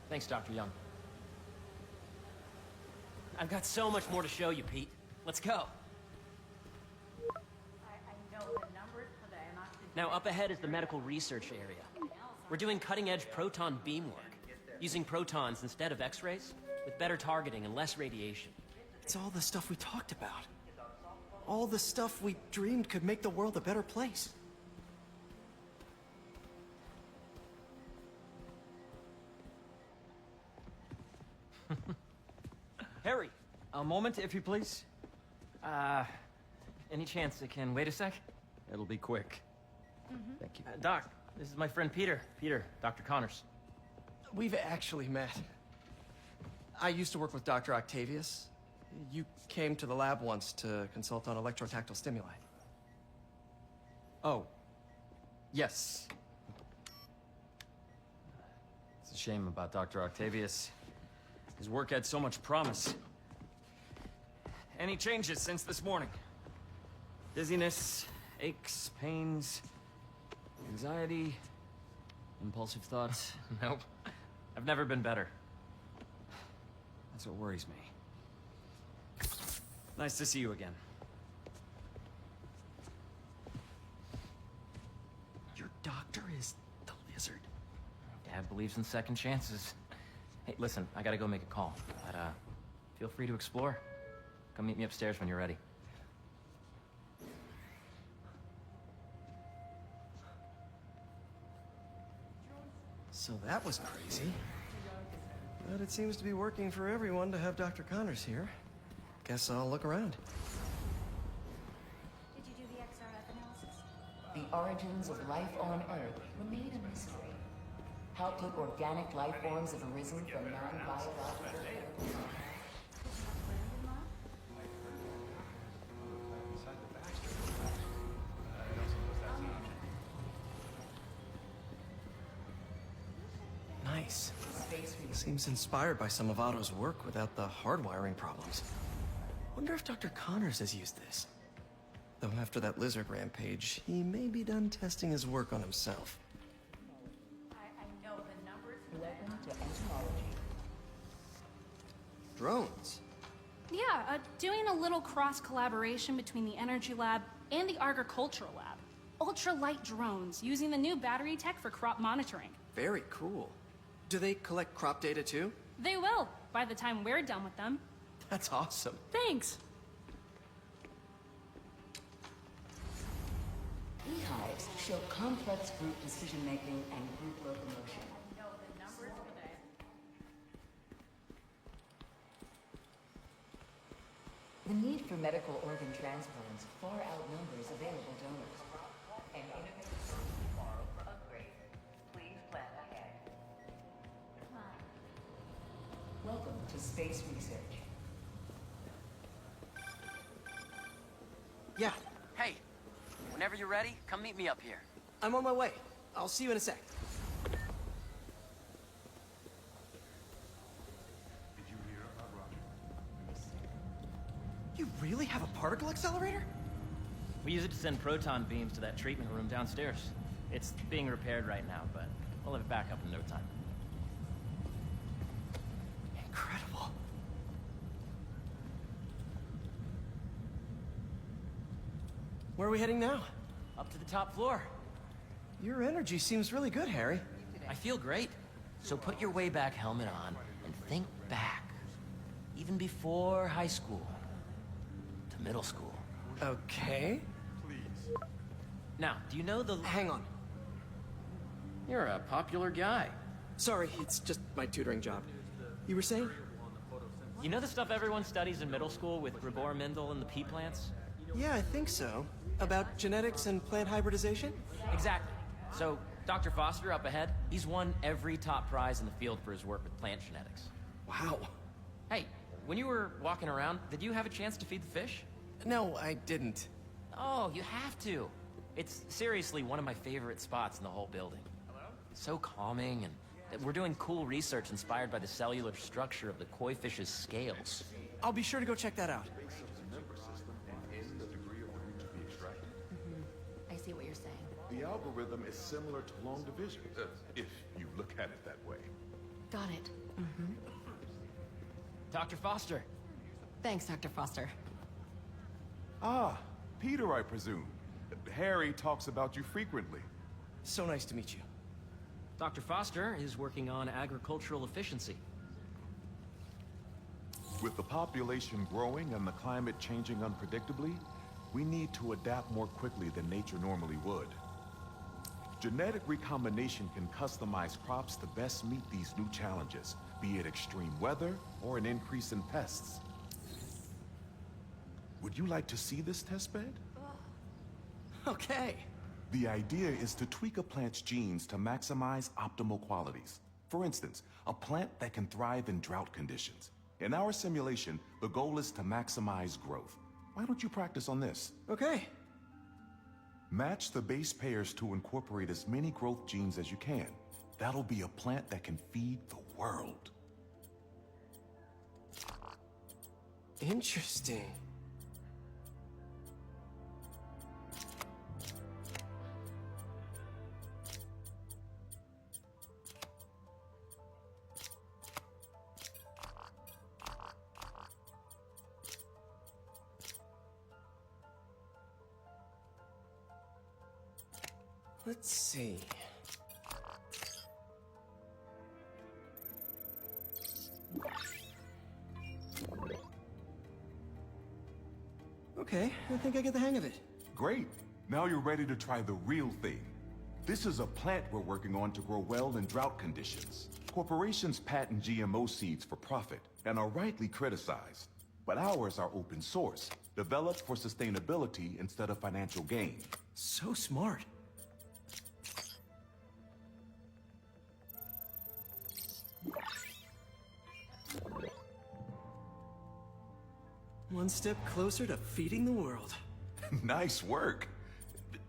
Thanks, Dr. Young. I've got so much more to show you, Pete. Let's go. Now, up ahead is the medical research area. We're doing cutting-edge proton beam work, using protons instead of X-rays, with better targeting and less radiation. It's all the stuff we talked about. All the stuff we dreamed could make the world a better place. Harry, a moment, if you please. Any chance it can wait a sec? It'll be quick. Thank you. Doc, this is my friend Peter. Peter, Dr. Connors. We've actually met. I used to work with Dr. Octavius. You came to the lab once to consult on electrotactile stimuli. Oh. Yes. It's a shame about Dr. Octavius. His work had so much promise. Any changes since this morning? Dizziness, aches, pains, anxiety, impulsive thoughts? Nope. I've never been better. That's what worries me. Nice to see you again. Your doctor is the lizard. Dad believes in second chances. Hey, listen, I gotta go make a call, but feel free to explore. Come meet me upstairs when you're ready. So that was crazy. But it seems to be working for everyone to have Dr. Connors here. Guess I'll look around. Did you do the XRF analysis? The origins of life on Earth remain a mystery. How could organic life forms have arisen from non-biological Earth? Nice. Seems inspired by some of Otto's work without the hardwiring problems. Wonder if Dr. Connors has used this. Though after that lizard rampage, he may be done testing his work on himself. I know the numbers. Welcome to entomology. Drones? Yeah, doing a little cross-collaboration between the Energy Lab and the Agricultural Lab. Ultralight drones, using the new battery tech for crop monitoring. Very cool. Do they collect crop data too? They will, by the time we're done with them. That's awesome. Thanks. Beehives show complex group decision-making and group locomotion. The need for medical organ transplants far outnumbers available donors. An innovative model for upgrade. Please plan ahead. Welcome to space research. Yeah, Hey, whenever you're ready, come meet me up here. I'm on my way. I'll see you in a sec. You really have a particle accelerator? We use it to send proton beams to that treatment room downstairs. It's being repaired right now, but we'll have it back up in no time. Incredible. Where are we heading now? Up to the top floor. Your energy seems really good, Harry. I feel great. So put your way back helmet on and think back. Even before high school. To middle school. Okay. Now, do you know the... Hang on. You're a popular guy. Sorry, it's just my tutoring job. You were saying? You know the stuff everyone studies in middle school with Gregor Mendel and the pea plants? Yeah, I think so. About genetics and plant hybridization? Exactly. So, Dr. Foster up ahead, he's won every top prize in the field for his work with plant genetics. Wow. Hey, when you were walking around, did you have a chance to feed the fish? No, I didn't. Oh, you have to. It's seriously one of my favorite spots in the whole building. So calming and We're doing cool research inspired by the cellular structure of the koi fish's scales. I'll be sure to go check that out. I see what you're saying. The algorithm is similar to long division, if you look at it that way. Got it. Dr. Foster. Thanks, Dr. Foster. Ah, Peter, I presume. Harry talks about you frequently. So nice to meet you. Dr. Foster is working on agricultural efficiency. With the population growing and the climate changing unpredictably, we need to adapt more quickly than nature normally would. Genetic recombination can customize crops to best meet these new challenges, be it extreme weather or an increase in pests. Would you like to see this testbed? Okay. The idea is to tweak a plant's genes to maximize optimal qualities. For instance, a plant that can thrive in drought conditions. In our simulation, the goal is to maximize growth. Why don't you practice on this? Okay. Match the base pairs to incorporate as many growth genes as you can. That'll be a plant that can feed the world. Interesting. Let's see. Okay, I think I get the hang of it. Great. Now you're ready to try the real thing. This is a plant we're working on to grow well in drought conditions. Corporations patent GMO seeds for profit and are rightly criticized. But ours are open source, developed for sustainability instead of financial gain. So smart. One step closer to feeding the world. Nice work.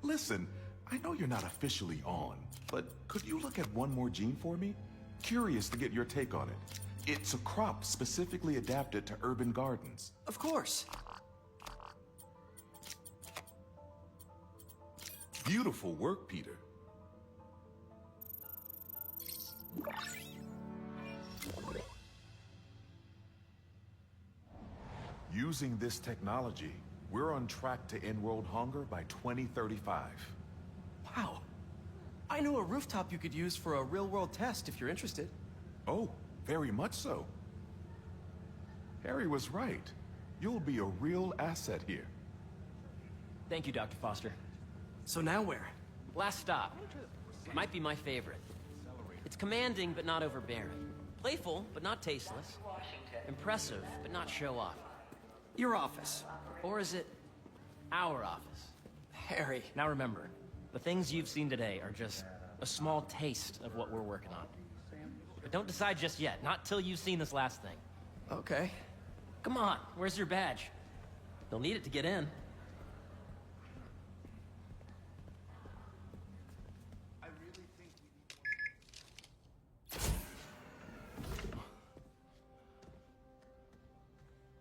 Listen, I know you're not officially on, but could you look at one more gene for me? Curious to get your take on it. It's a crop specifically adapted to urban gardens. Of course. Beautiful work, Peter. Using this technology, we're on track to end world hunger by 2035. Wow. I know a rooftop you could use for a real-world test if you're interested. Oh, very much so. Harry was right. You'll be a real asset here. Thank you, Dr. Foster. So now where? Last stop. Might be my favorite. It's commanding, but not overbearing. Playful, but not tasteless. Impressive, but not show-off. Your office. Or is it our office? Harry. Now remember, the things you've seen today are just a small taste of what we're working on. But don't decide just yet, not till you've seen this last thing. Okay. Come on, where's your badge? They'll need it to get in.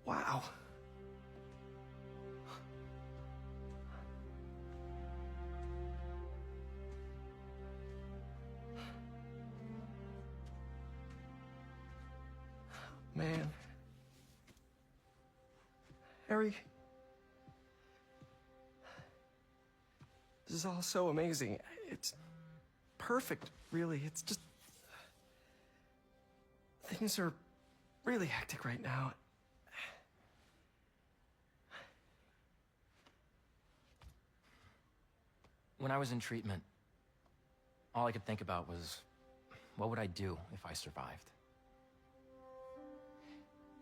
Wow. Man. Harry. This is all so amazing. It's perfect, really. It's just... things are really hectic right now. When I was in treatment, all I could think about was, what would I do if I survived?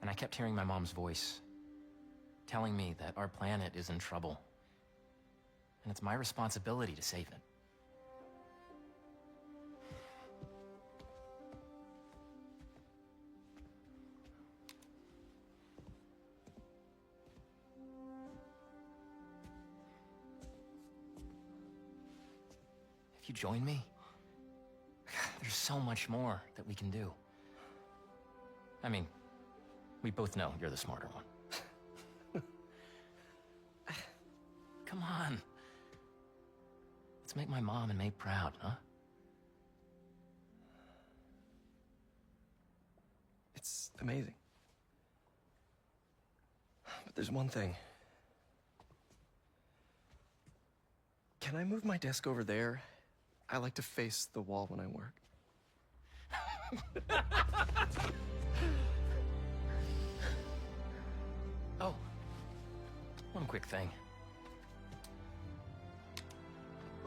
And I kept hearing my mom's voice, telling me that our planet is in trouble, and it's my responsibility to save it. If you join me, there's so much more that we can do. I mean, we both know you're the smarter one. Come on. Let's make my mom and May proud, huh? It's amazing. But there's one thing. Can I move my desk over there? I like to face the wall when I work. Oh, one quick thing.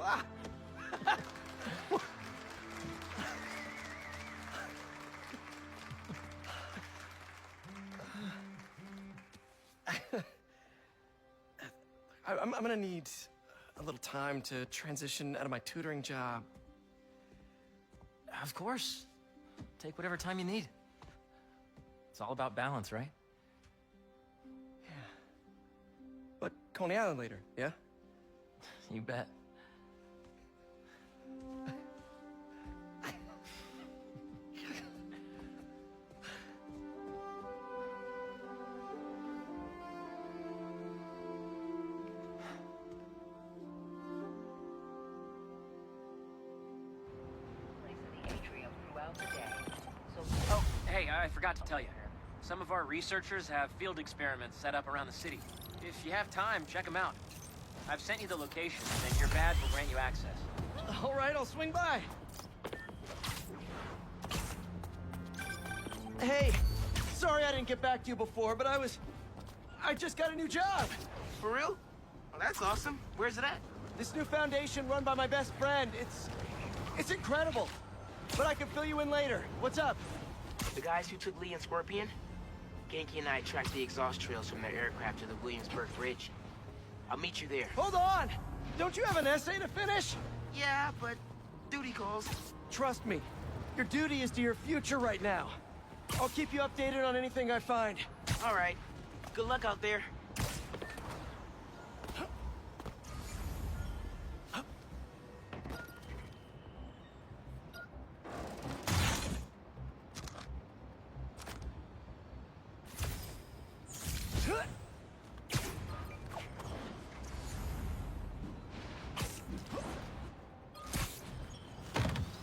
Ah! I'm gonna need a little time to transition out of my tutoring job. Of course. Take whatever time you need. It's all about balance, right? Yeah. But Coney Island later, yeah? You bet. Oh, hey, I forgot to tell you. Some of our researchers have field experiments set up around the city. If you have time, check them out. I've sent you the location, and your badge will grant you access. All right, I'll swing by. Hey, sorry I didn't get back to you before, but I just got a new job. For real? Well, that's awesome. Where's it at? This new foundation run by my best friend. It's incredible. But I can fill you in later. What's up? The guys who took Lee and Scorpion? Genki and I tracked the exhaust trails from their aircraft to the Williamsburg Bridge. I'll meet you there. Hold on! Don't you have an essay to finish? Yeah, but duty calls. Trust me, your duty is to your future right now. I'll keep you updated on anything I find. All right. Good luck out there.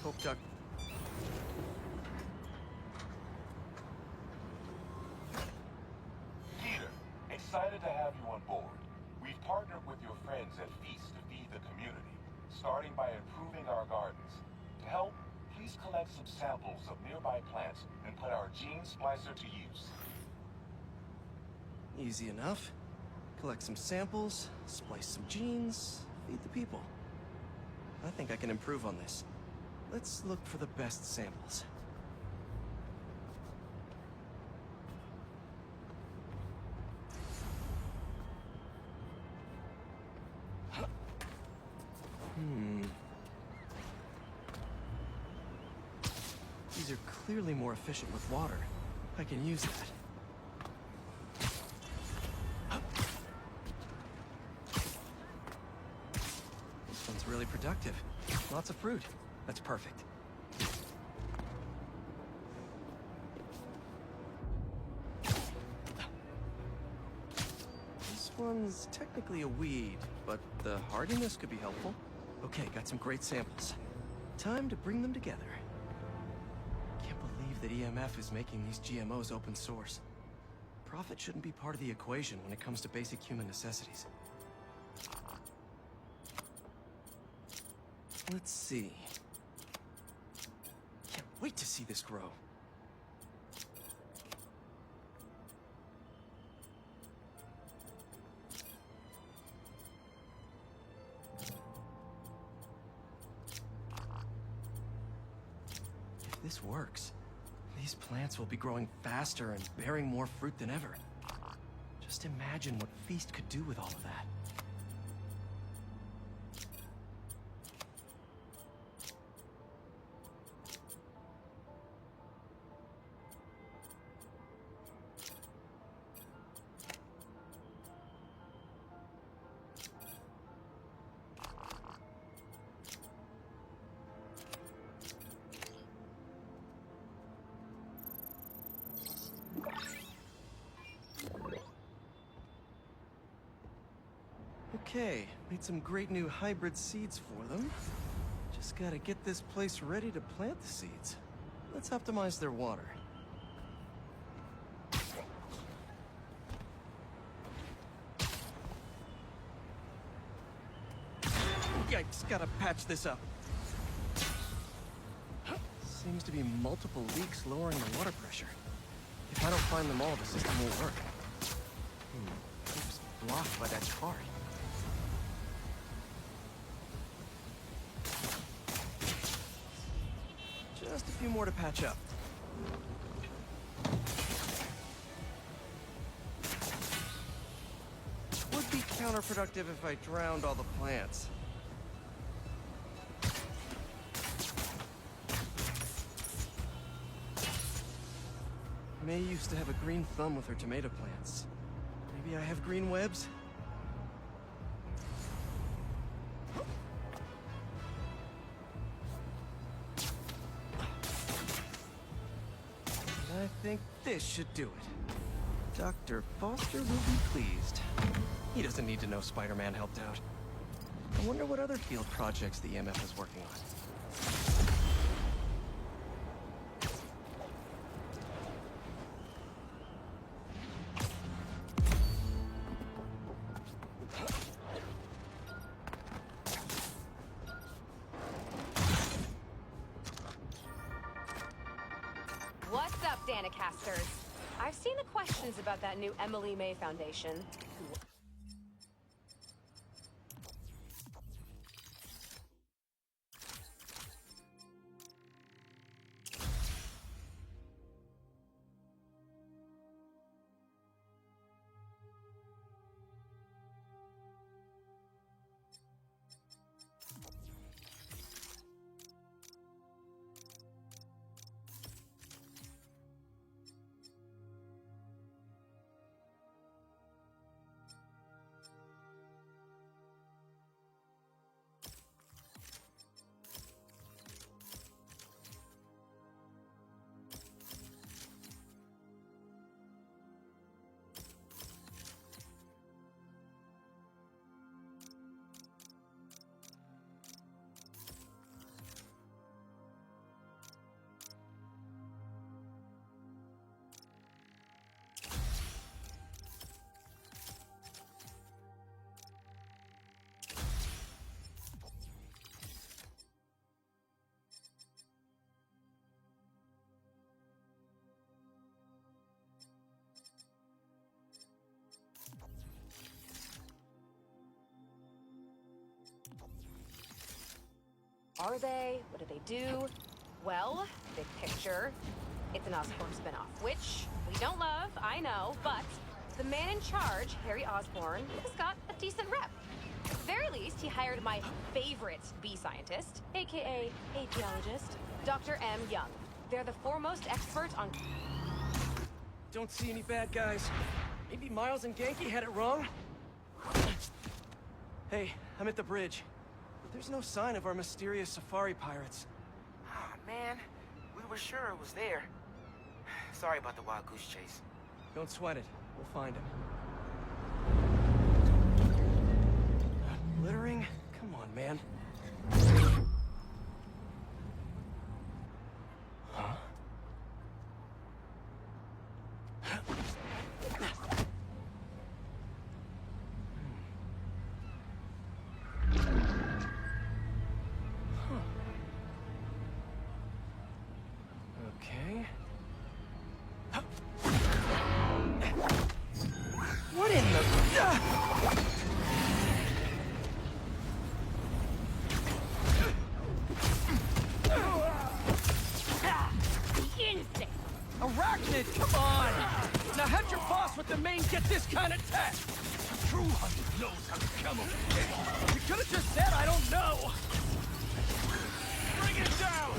Hope Duck. Peter, excited to have you on board. We've partnered with your friends at Feast to feed the community, starting by improving our gardens. To help, please collect some samples of nearby plants and put our gene splicer to use. Easy enough. Collect some samples, splice some genes, feed the people. I think I can improve on this. Let's look for the best samples. These are clearly more efficient with water. I can use that. This one's really productive. Lots of fruit. That's perfect. This one's technically a weed, but the hardiness could be helpful. Okay, got some great samples. Time to bring them together. Can't believe that EMF is making these GMOs open source. Profit shouldn't be part of the equation when it comes to basic human necessities. Let's see. Can't wait to see this grow. If this works, these plants will be growing faster and bearing more fruit than ever. Just imagine what Feast could do with all of that. Okay, made some great new hybrid seeds for them. Just gotta get this place ready to plant the seeds. Let's optimize their water. Yikes, gotta patch this up. Seems to be multiple leaks lowering the water pressure. If I don't find them all, the system won't work. Oops, blocked by that card. Just a few more to patch up. Would be counterproductive if I drowned all the plants. May used to have a green thumb with her tomato plants. Maybe I have green webs? I think this should do it. Dr. Foster will be pleased. He doesn't need to know Spider-Man helped out. I wonder what other field projects the EMF is working on. What's up, Danicasters? I've seen the questions about that new Emily May Foundation. Are they? What do they do? Well, big picture, it's an Osborn spinoff, which we don't love, I know, but the man in charge, Harry Osborn, has got a decent rep. At the very least, he hired my favorite bee scientist, aka apiologist, Dr. M. Young. They're the foremost expert on... Don't see any bad guys. Maybe Miles and Genki had it wrong? Hey, I'm at the bridge. There's no sign of our mysterious safari pirates. Oh, man. We were sure it was there. Sorry about the wild goose chase. Don't sweat it. We'll find him. Littering? Come on, man. Huh? Okay. What in the... Insect! Arachnid, come on! Now how'd your boss with the main get this kind of tech? True hunter knows how to camouflage. You could have just said I don't know! Bring it down!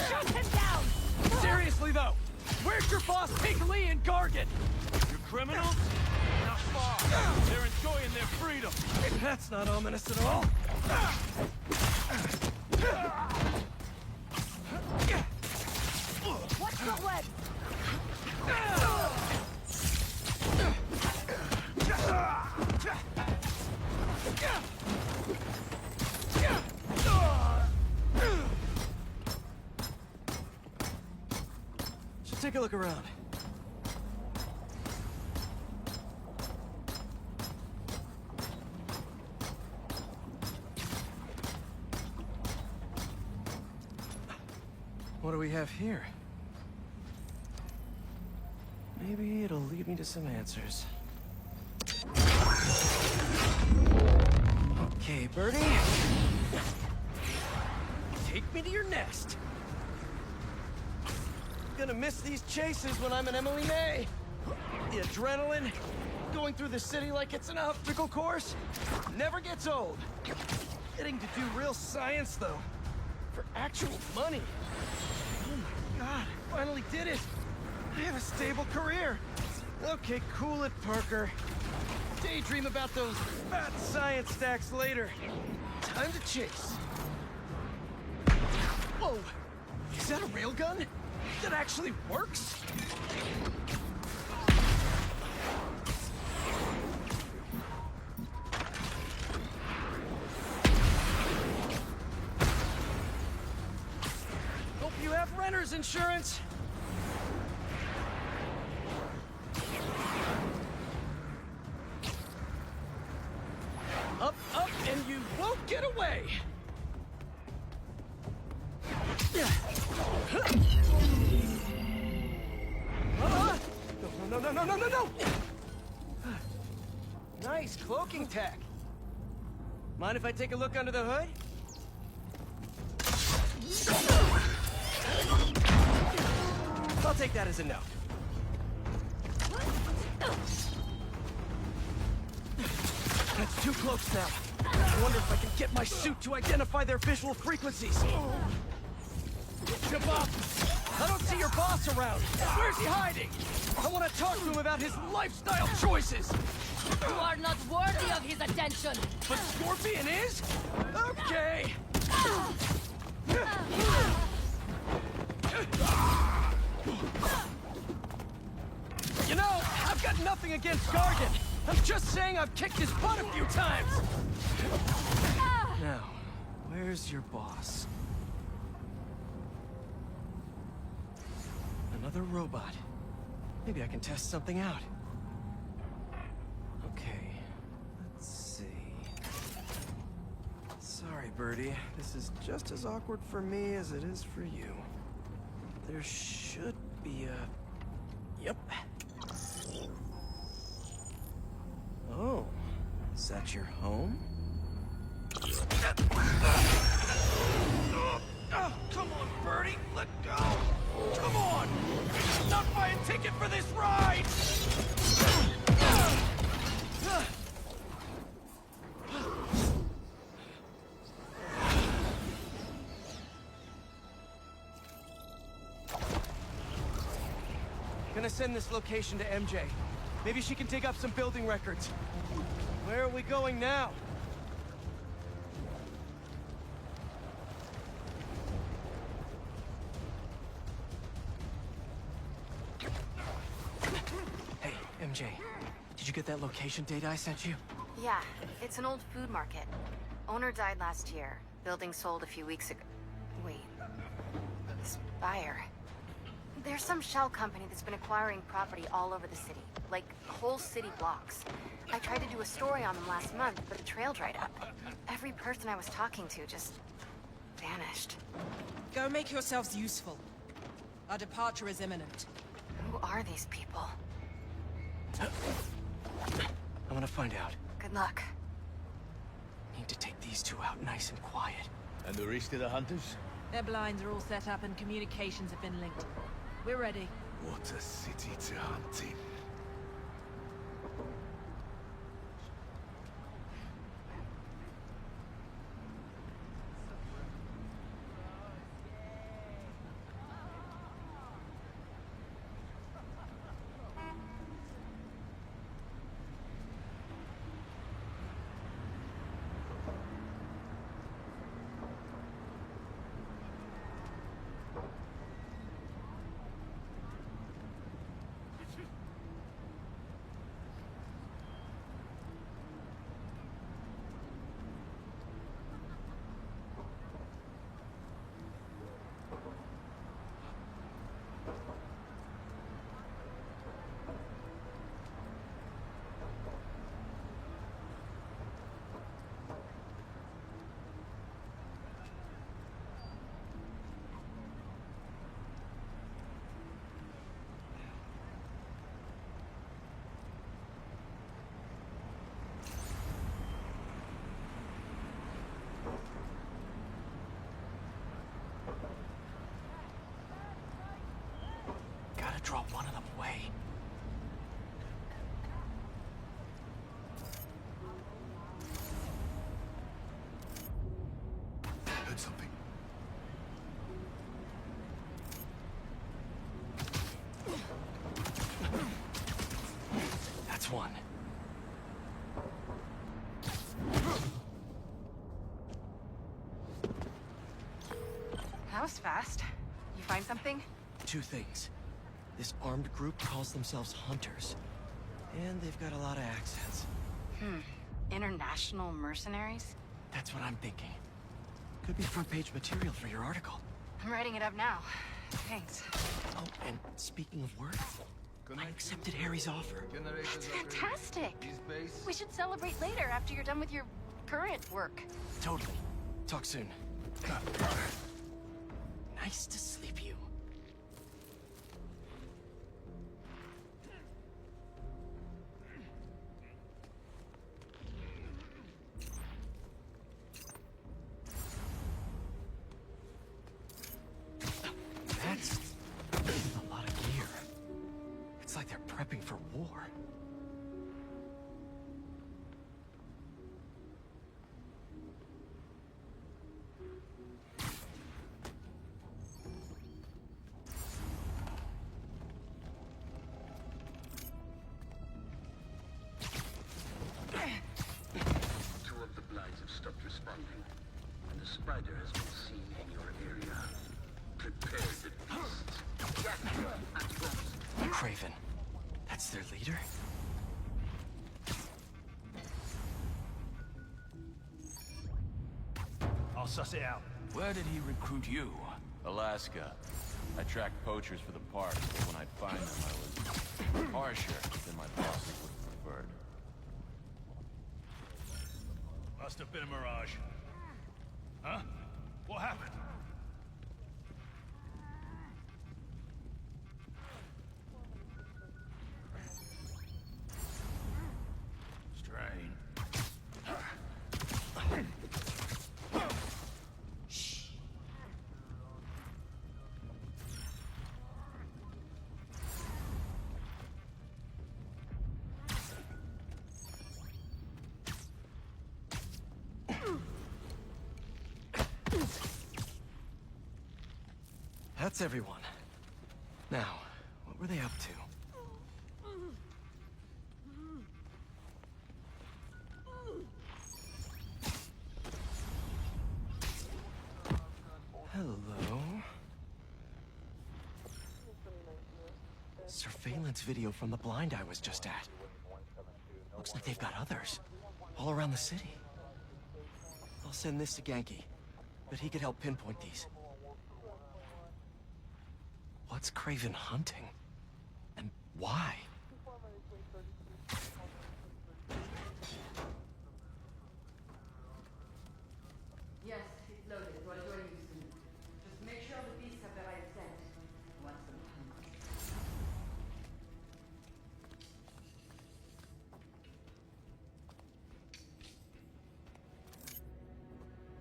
Shut him down! of freedom! That's not ominous at all. Watch the web! Should take a look around. What do we have here? Maybe it'll lead me to some answers. Okay, Birdie. Take me to your nest. Gonna miss these chases when I'm an Emily May. The adrenaline, going through the city like it's an obstacle course, never gets old. Getting to do real science, though, for actual money. Oh my God, I finally did it. I have a stable career. Okay, cool it, Parker. Daydream about those fat science stacks later. Time to chase. Whoa! Is that a railgun? That actually works? Hope you have renter's insurance. Up, up, and you won't get away! No! Nice cloaking tech. Mind if I take a look under the hood? I'll take that as a no. That's 2 cloaks now. I wonder if I can get my suit to identify their visual frequencies. Shabbat! I don't see your boss around. Where's he hiding? I want to talk to him about his lifestyle choices. You are not worthy of his attention. But Scorpion is? Okay. You know, I've got nothing against Gargan. I'm just saying I've kicked his butt a few times. Now, where's your boss? Another robot. Maybe I can test something out. Okay, let's see. Sorry, Birdie. This is just as awkward for me as it is for you. There should be a... Yep. Oh, is that your home? Oh, come on, Birdie! Let go! Come on! Not buy a ticket for this ride! Gonna send this location to MJ. Maybe she can dig up some building records. Where are we going now? Hey, MJ. Did you get that location data I sent you? Yeah, it's an old food market. Owner died last year. Building sold a few weeks ago. Wait. Spire. There's some shell company that's been acquiring property all over the city. Like, whole city blocks. I tried to do a story on them last month, but the trail dried up. Every person I was talking to just... vanished. Go make yourselves useful. Our departure is imminent. Who are these people? I'm gonna find out. Good luck. Need to take these two out nice and quiet. And the rest of the hunters? Their blinds are all set up and communications have been linked. We're ready. What a city to hunt in. way. Heard something. That's one. That was fast. You find something? Two things. This armed group calls themselves Hunters. And they've got a lot of accents. International mercenaries? That's what I'm thinking. Could be front-page material for your article. I'm writing it up now. Thanks. Oh, and speaking of work, I accepted Harry's offer. That's fantastic! We should celebrate later after you're done with your current work. Totally. Talk soon. Nice to sleep you. That's a lot of gear. It's like they're prepping for war. Two of the blinds have stopped responding, and the spider has been seen in your area. Prepare the beast. Get at once. Craven. That's their leader? I'll suss it out. Where did he recruit you? Alaska. I tracked poachers for the park, but when I'd find them, I was harsher than my bosses would have preferred. Must have been a mirage. Huh? What happened? Strange. That's everyone. Now, what were they up to? Hello? Surveillance video from the blind I was just at. Looks like they've got others. All around the city. I'll send this to Genki, but he could help pinpoint these. What's Craven hunting? And why? Yes, it's loaded. We're joining you soon. Just make sure the beasts have the right scent. Want some time.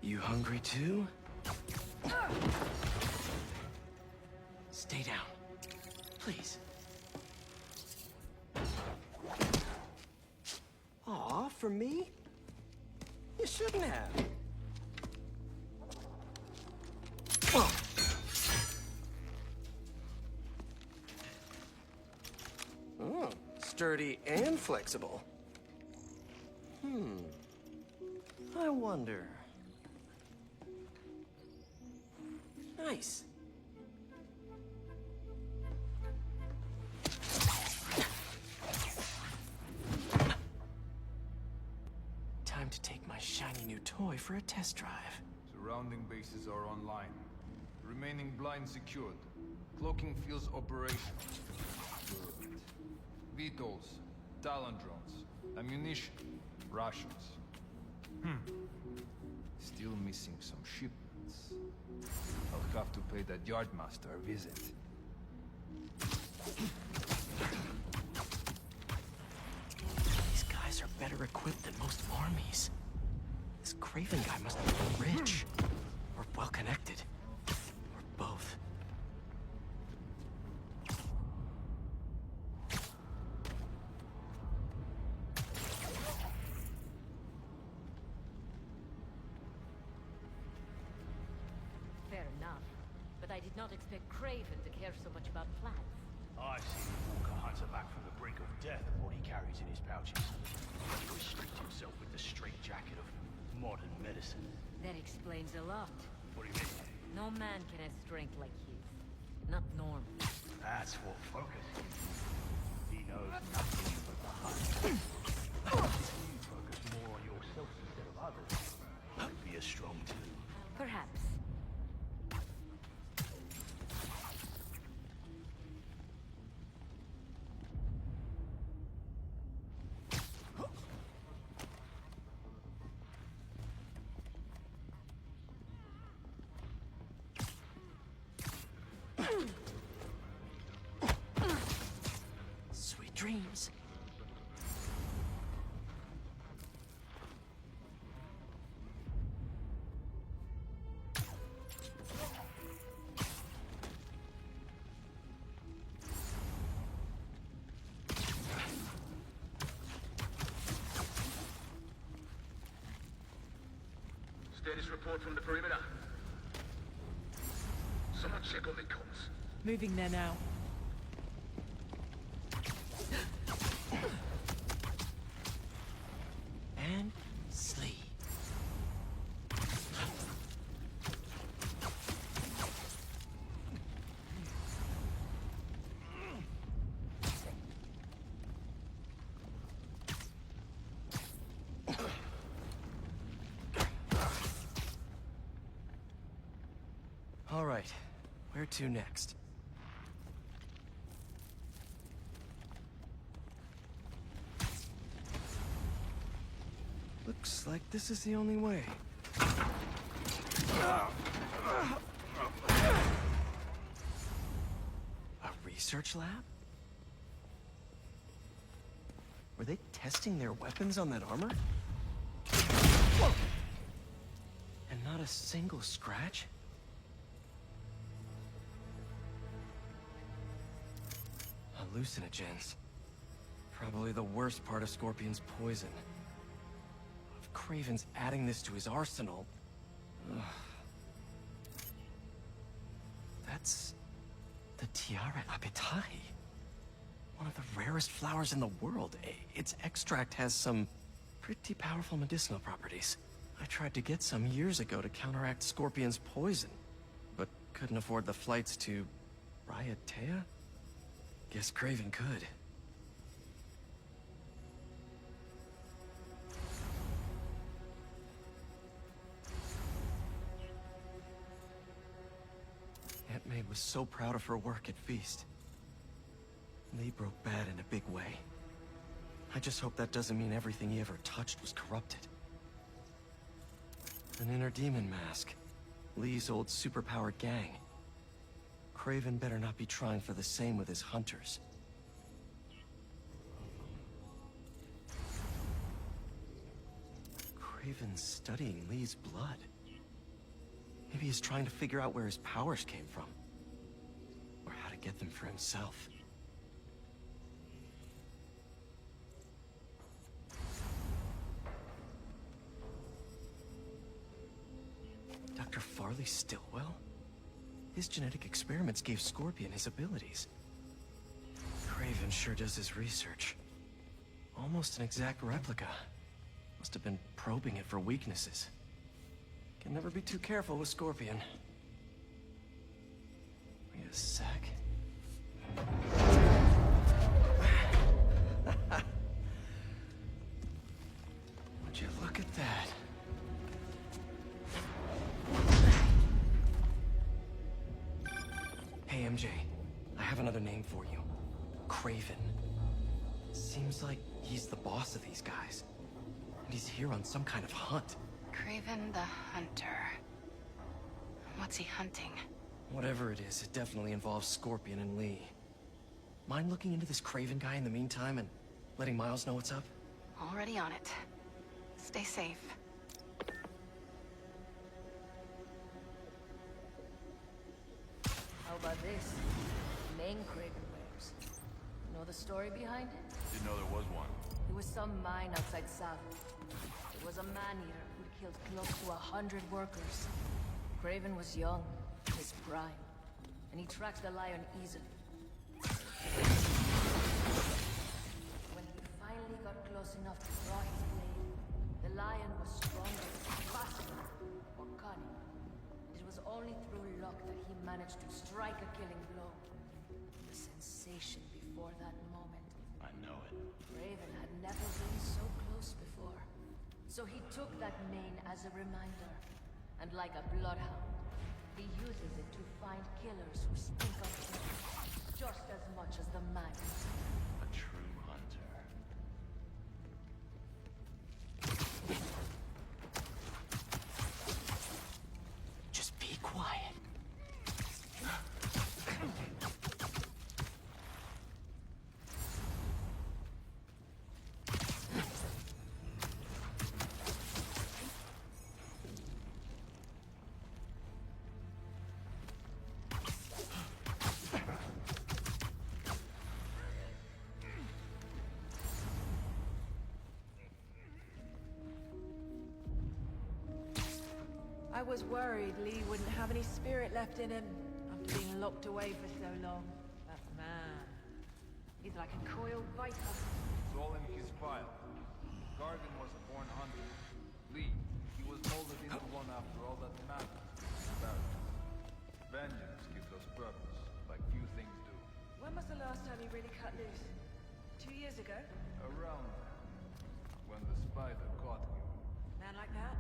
You hungry too? Stay down. Please. Aw, for me? You shouldn't have. Oh, sturdy and flexible. I wonder. Nice. Time to take my shiny new toy for a test drive. Surrounding bases are online. Remaining blind secured. Cloaking fields operational. Good. VTOLs, Talon drones, ammunition, rations. Still missing some shipments. I'll have to pay that yardmaster a visit. These guys are better equipped than most armies. This Craven guy must be rich. Or well-connected. Or both. did not expect Craven to care so much about plants. I see Walker hunts are back from the brink of death of what he carries in his pouches. He restricts himself with the straitjacket of modern medicine. That explains a lot. What do you mean? No man can have strength like his. Not normal. That's what Focus is. He knows nothing but the hunt. If you focus more on yourself instead of others, you'd be as strong too. Perhaps. Sweet dreams. Status report from the perimeter. Someone check on the comms. Moving there now. And sleep. All right, where to next? Looks like this is the only way. A research lab? Were they testing their weapons on that armor? And not a single scratch? Hallucinogens. Probably the worst part of Scorpion's poison. If Craven's adding this to his arsenal... Ugh. That's... the Tiara Apitai. One of the rarest flowers in the world. Its extract has some pretty powerful medicinal properties. I tried to get some years ago to counteract Scorpion's poison, but couldn't afford the flights to... Raiatea? Guess Craven could. Aunt May was so proud of her work at Feast. Lee broke bad in a big way. I just hope that doesn't mean everything he ever touched was corrupted. An inner demon mask. Lee's old superpowered gang. Craven better not be trying for the same with his hunters. Craven's studying Lee's blood. Maybe he's trying to figure out where his powers came from. Or how to get them for himself. Dr. Farley Stillwell? His genetic experiments gave Scorpion his abilities. Craven sure does his research. Almost an exact replica. Must have been probing it for weaknesses. Can never be too careful with Scorpion. Wait a sec. Would you look at that? Hey, MJ. I have another name for you. Craven. Seems like he's the boss of these guys. And he's here on some kind of hunt. Craven the Hunter. What's he hunting? Whatever it is, it definitely involves Scorpion and Lee. Mind looking into this Craven guy in the meantime and letting Miles know what's up? Already on it. Stay safe. How about this? Main Craven wares. Know the story behind it? Didn't know there was one. It was some mine outside Zarur. It was a man-eater who killed close to 100 workers. Craven was young, his prime. and he tracks the lion easily. When he finally got close enough to draw his blade, the lion was stronger, faster, more cunning. And it was only through luck that he managed to strike a killing blow. The sensation before that moment. I know it. Raven had never been so close before. So he took that mane as a reminder. And like a bloodhound, he uses it to find killers who stink of him just as much as the man. A true hunter. Just be quiet. I was worried Lee wouldn't have any spirit left in him after being locked away for so long. That man. He's like a coiled viper. It's all in his file. Gargan was a born hunter. Lee, he was molded into one after all that matters. Vengeance gives us purpose, like few things do. When was the last time he really cut loose? 2 years ago? Around there, when the spider caught you. Man like that?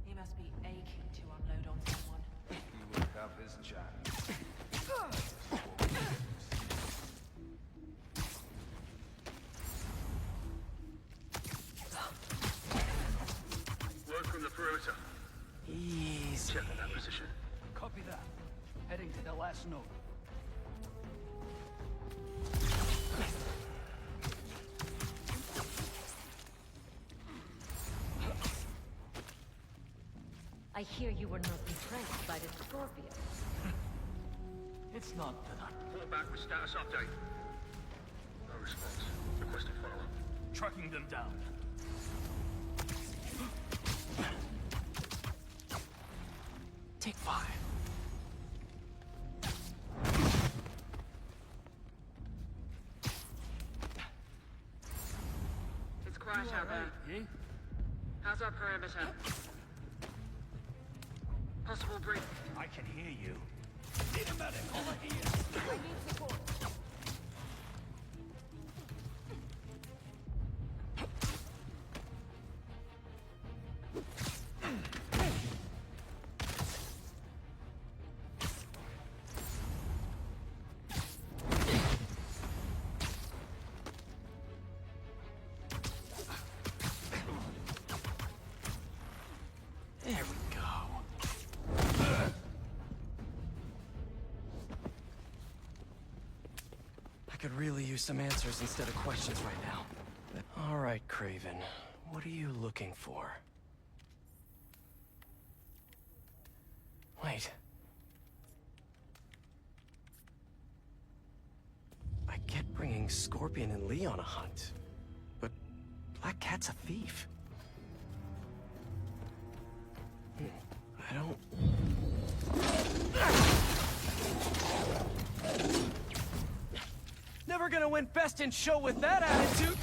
He must be aching to unload on someone. He will have his chance. Work from the perimeter. Easy. Check that position. Copy that. Heading to the last node. I hear you were not impressed by the scorpion. It's not that I'm Fall back with status update. No response. Requesting follow-up. tracking them down. Take 5. It's quiet out there. Eh? How's our perimeter? Possible breach. I can hear you. Need a medic over here. I need support. There we go. I could really use some answers instead of questions right now. All right, Craven. What are you looking for? Wait. I get bringing Scorpion and Lee on a hunt, but Black Cat's a thief. I don't... Never gonna win best in show with that attitude!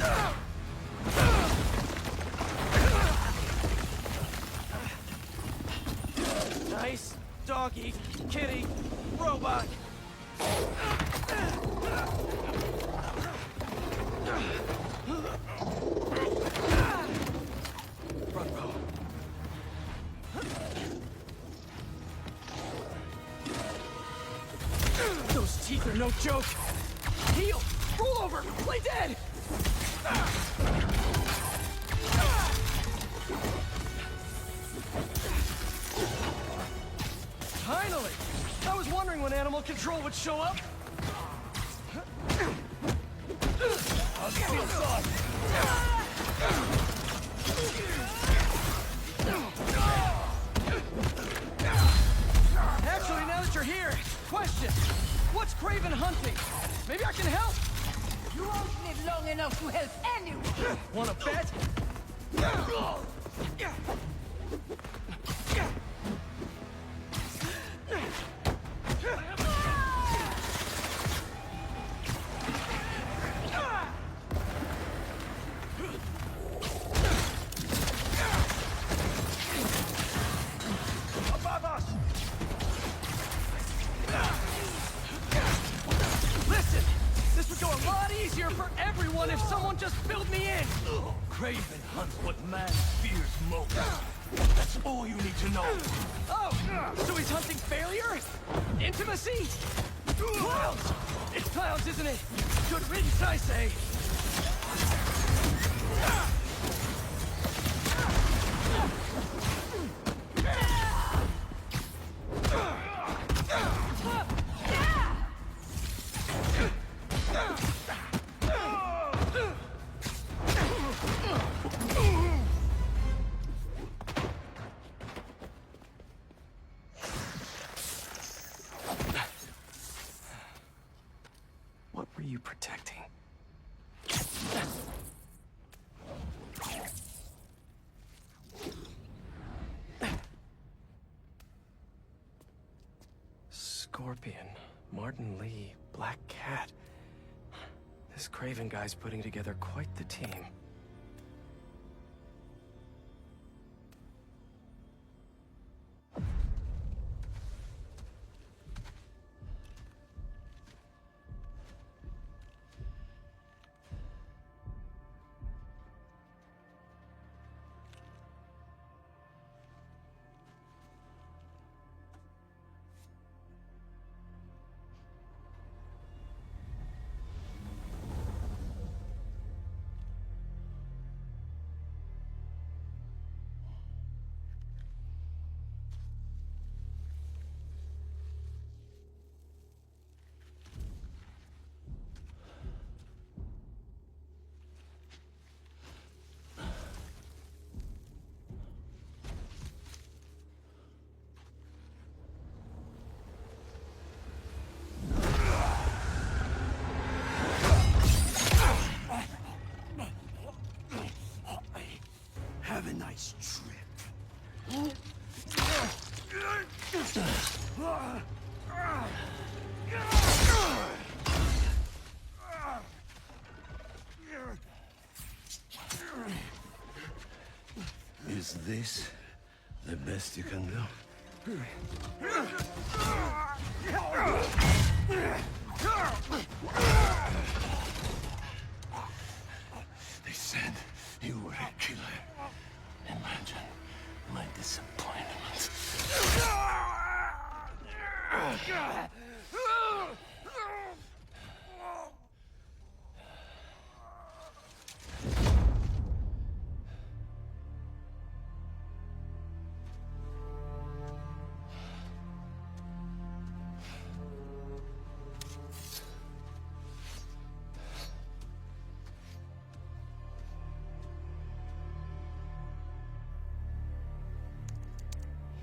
Nice doggy, kitty, robot! Front row. Those teeth are no joke! Heel! Roll over! Play dead! Finally! I was wondering when animal control would show up. I'll feel soft. Actually, now that you're here, question. What's Craven hunting? Maybe I can help! You won't live long enough to help anyone! Wanna bet? hunt what man fears most. That's all you need to know. Oh! So he's hunting failure? Intimacy? Clowns! It's clowns, isn't it? Good riddance, I say! What were you protecting? Scorpion, Martin Lee, Black Cat. This Craven guy's putting together quite the team. Have a nice trip. Is this the best you can do? They said you were a killer. Imagine my disappointment.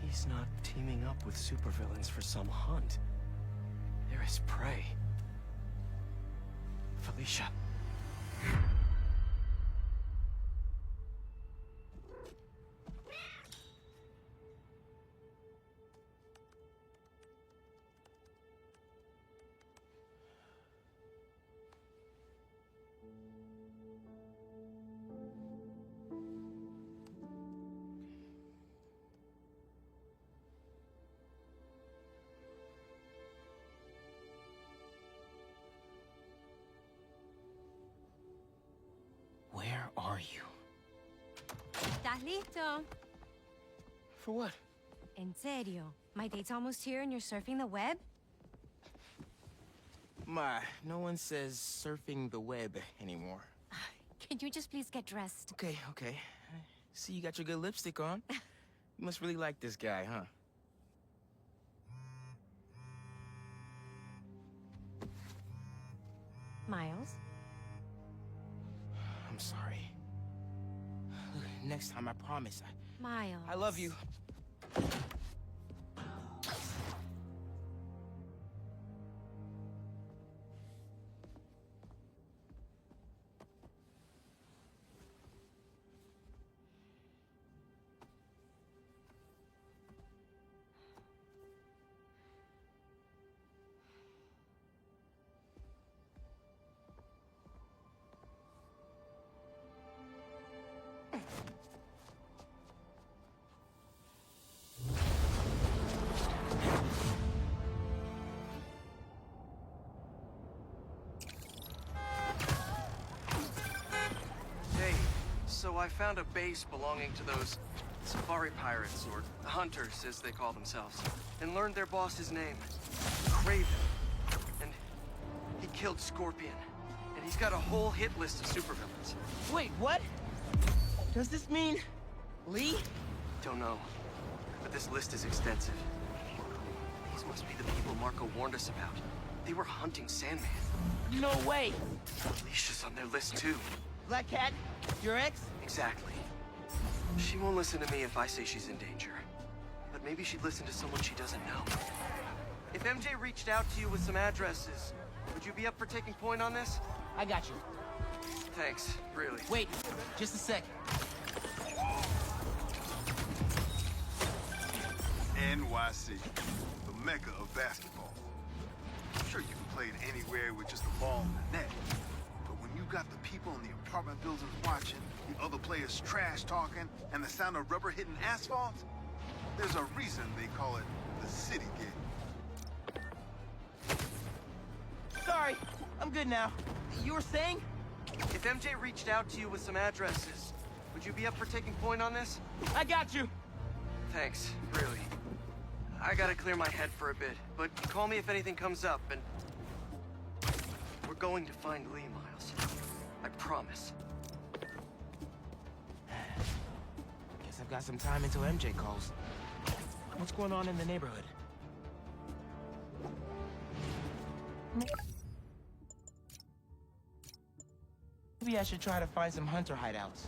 He's not teaming up with supervillains for some hunt. They're his prey. Felicia. Where are you? ¿Estás listo? For what? En serio? My date's almost here and you're surfing the web? My, no one says surfing the web anymore. Can you just please get dressed? Okay, okay. See, you got your good lipstick on. You must really like this guy, huh? Miles? I'm sorry. Look, next time, I promise. Miles. I love you. So I found a base belonging to those safari pirates, or hunters as they call themselves, and learned their boss's name, Craven. And he killed Scorpion. And he's got a whole hit list of supervillains. Wait, what? Does this mean Lee? Don't know, but this list is extensive. These must be the people Marco warned us about. They were hunting Sandman. No way! Alicia's on their list too. Black Cat? Your ex? Exactly. She won't listen to me if I say she's in danger. But maybe she'd listen to someone she doesn't know. If MJ reached out to you with some addresses, would you be up for taking point on this? I got you. Thanks, really. Wait, just a sec. NYC, the mecca of basketball. I'm sure you can play it anywhere with just a ball in the net. But when you got the people in the apartment buildings watching, the other players trash talking, and the sound of rubber hitting asphalt, there's a reason they call it the city game. Sorry, I'm good now. You were saying? If MJ reached out to you with some addresses, would you be up for taking point on this? I got you. Thanks, really. I gotta clear my head for a bit, but call me if anything comes up, and... we're going to find Lee, Miles. I promise. Guess I've got some time until MJ calls. What's going on in the neighborhood? Maybe I should try to find some hunter hideouts.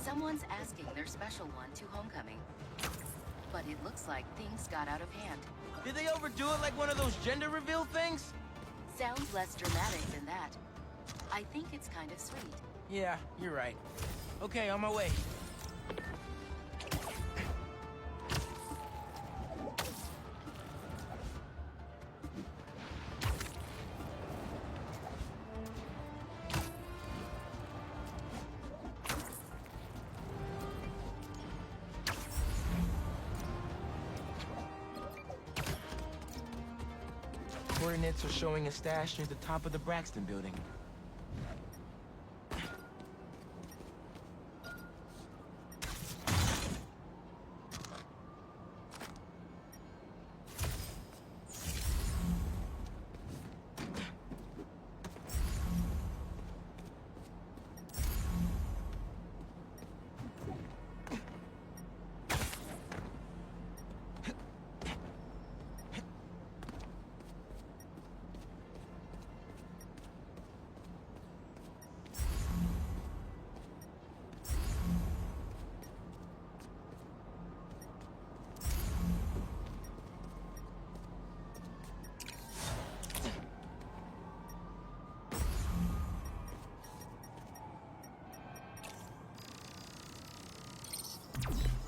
Someone's asking their special one to homecoming. But it looks like things got out of hand. Did they overdo it like one of those gender reveal things? Sounds less dramatic than that. I think it's kind of sweet. Yeah, you're right. Okay, on my way. Coordinates are showing a stash near the top of the Braxton building.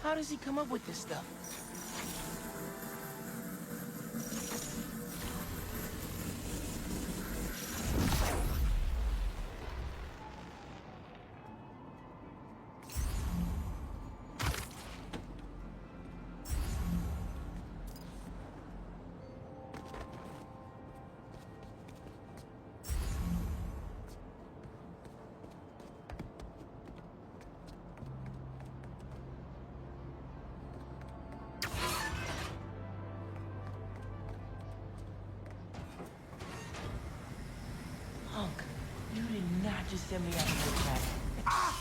How does he come up with this stuff? You did not just send me out to the attack. Ah!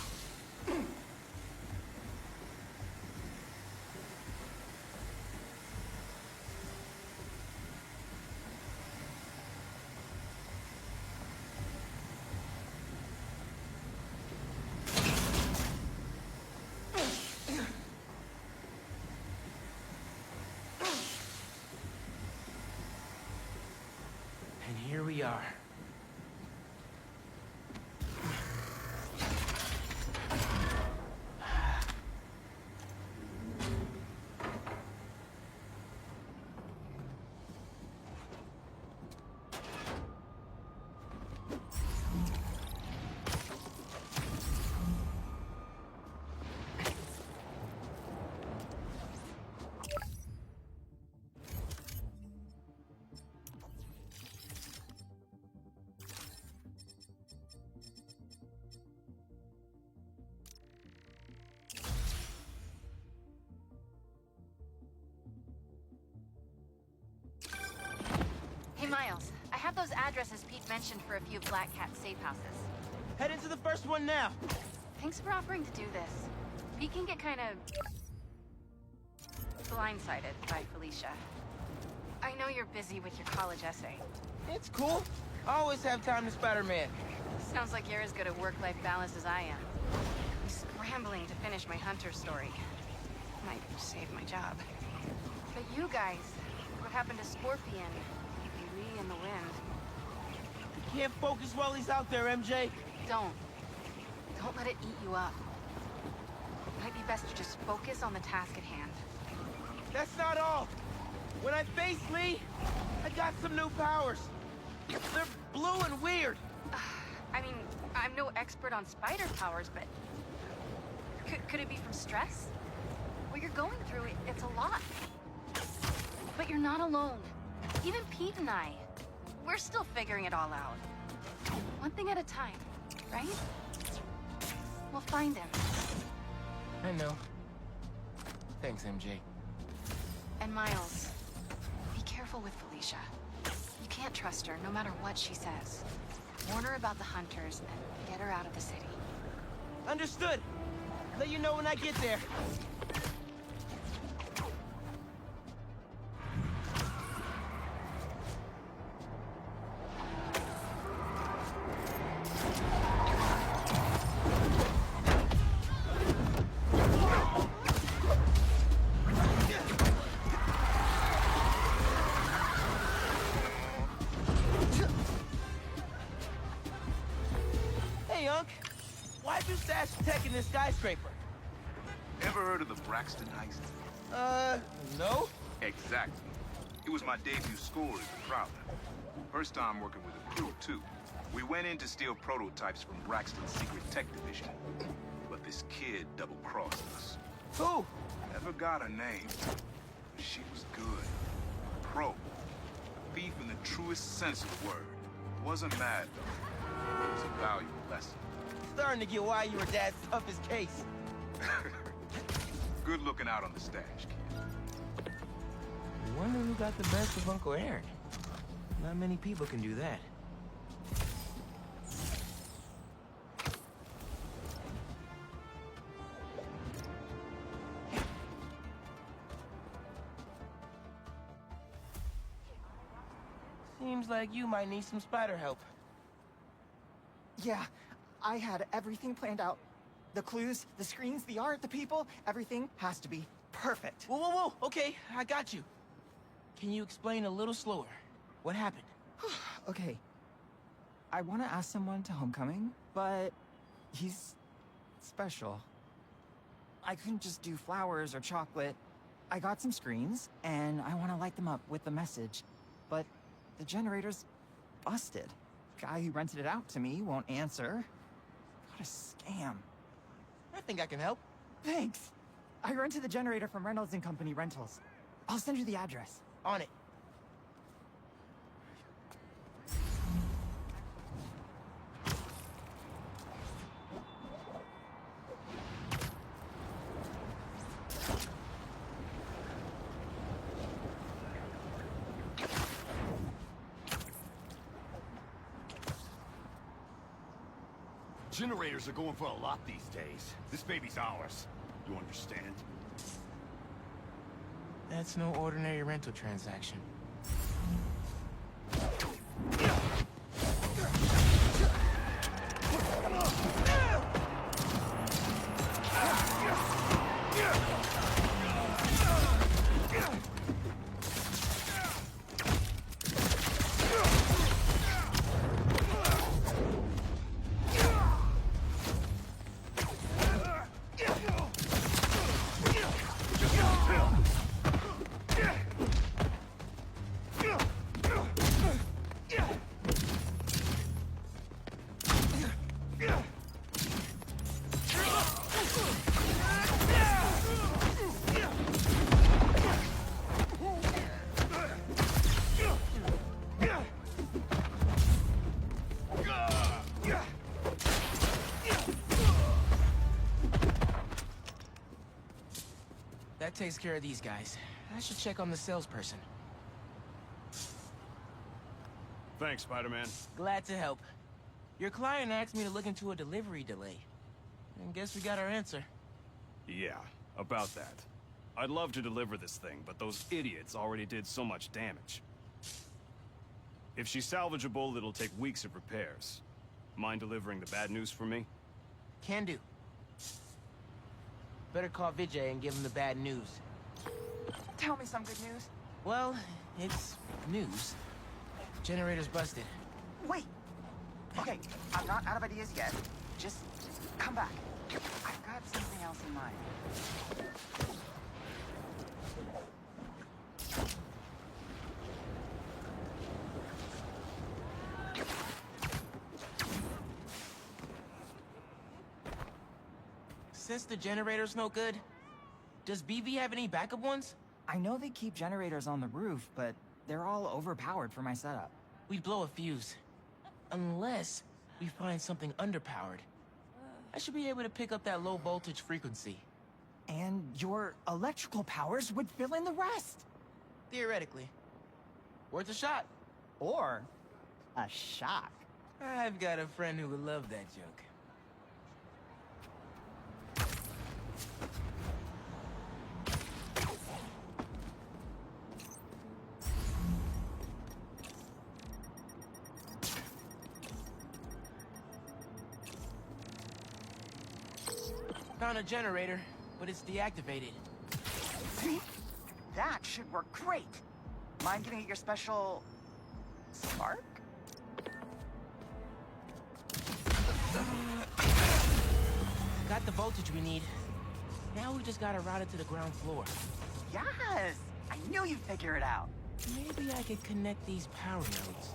And here we are. addresses Pete mentioned for a few Black Cat safe houses. Head into the first one now. Thanks for offering to do this. Pete can get kind of blindsided by Felicia. I know you're busy with your college essay. It's cool. I always have time to Spider-Man. Sounds like you're as good at work-life balance as I am. I'm scrambling to finish my Hunter story. Might save my job. But you guys, what happened to Scorpion? Lee in the wind. You can't focus while he's out there, MJ. Don't let it eat you up. Might be best to just focus on the task at hand. That's not all. When I face Lee, I got some new powers. They're blue and weird. I mean, I'm no expert on spider powers, but... Could it be from stress? What you're going through, it's a lot. But you're not alone. Even Pete and I, we're still figuring it all out. One thing at a time, right? We'll find him. I know. Thanks, MJ. And Miles, be careful with Felicia. You can't trust her, no matter what she says. Warn her about the Hunters and get her out of the city. Understood. Let you know when I get there. Why'd you stash tech in this skyscraper? Ever heard of the Braxton heist? No? Exactly. It was my debut score as a Prowler. First time working with a crew, too. We went in to steal prototypes from Braxton's secret tech division. But this kid double-crossed us. Who? Never got her name. But she was good. Pro. A thief in the truest sense of the word. Wasn't mad, though. It was a valuable lesson. Starting to get why you were Dad's toughest case. Good looking out on the stash, kid. I wonder who got the best of Uncle Aaron. Not many people can do that. Seems like you might need some spider help. Yeah, I had everything planned out. The clues, the screens, the art, the people, everything has to be perfect. Whoa, whoa, whoa! Okay, I got you. Can you explain a little slower? What happened? Okay. I want to ask someone to homecoming, but he's special. I couldn't just do flowers or chocolate. I got some screens, and I want to light them up with the message. But the generator's busted. Guy who rented it out to me won't answer. What a scam. I think I can help. Thanks. I rented the generator from Reynolds & Company Rentals. I'll send you the address. On it. Generators are going for a lot these days. This baby's ours. You understand? That's no ordinary rental transaction. That takes care of these guys. I should check on the salesperson. Thanks, Spider-Man. Glad to help. Your client asked me to look into a delivery delay. And guess we got our answer. Yeah, about that. I'd love to deliver this thing, but those idiots already did so much damage. If she's salvageable, it'll take weeks of repairs. Mind delivering the bad news for me? Can do. Better call Vijay and give him the bad news. Tell me some good news. Well, it's news. Generator's busted. Wait! Okay, I'm not out of ideas yet. Just come back. I've got something else in mind. Since the generator's no good, does BV have any backup ones? I know they keep generators on the roof, but they're all overpowered for my setup. We'd blow a fuse. Unless we find something underpowered. I should be able to pick up that low voltage frequency. And your electrical powers would fill in the rest. Theoretically. Worth a shot. Or a shock. I've got a friend who would love that joke. Found a generator, but it's deactivated. See? That should work great. Mind giving it your special... spark? Got the voltage we need. Now we just gotta route it to the ground floor. Yes! I knew you'd figure it out. Maybe I could connect these power nodes.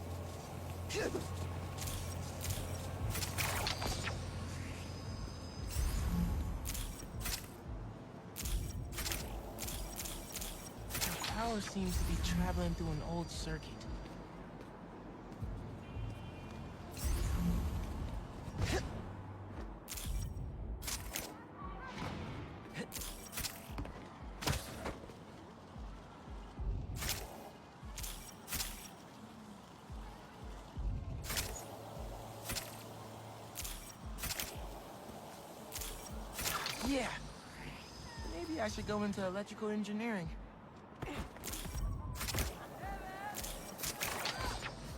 Power seems to be traveling through an old circuit. Yeah. Maybe I should go into electrical engineering.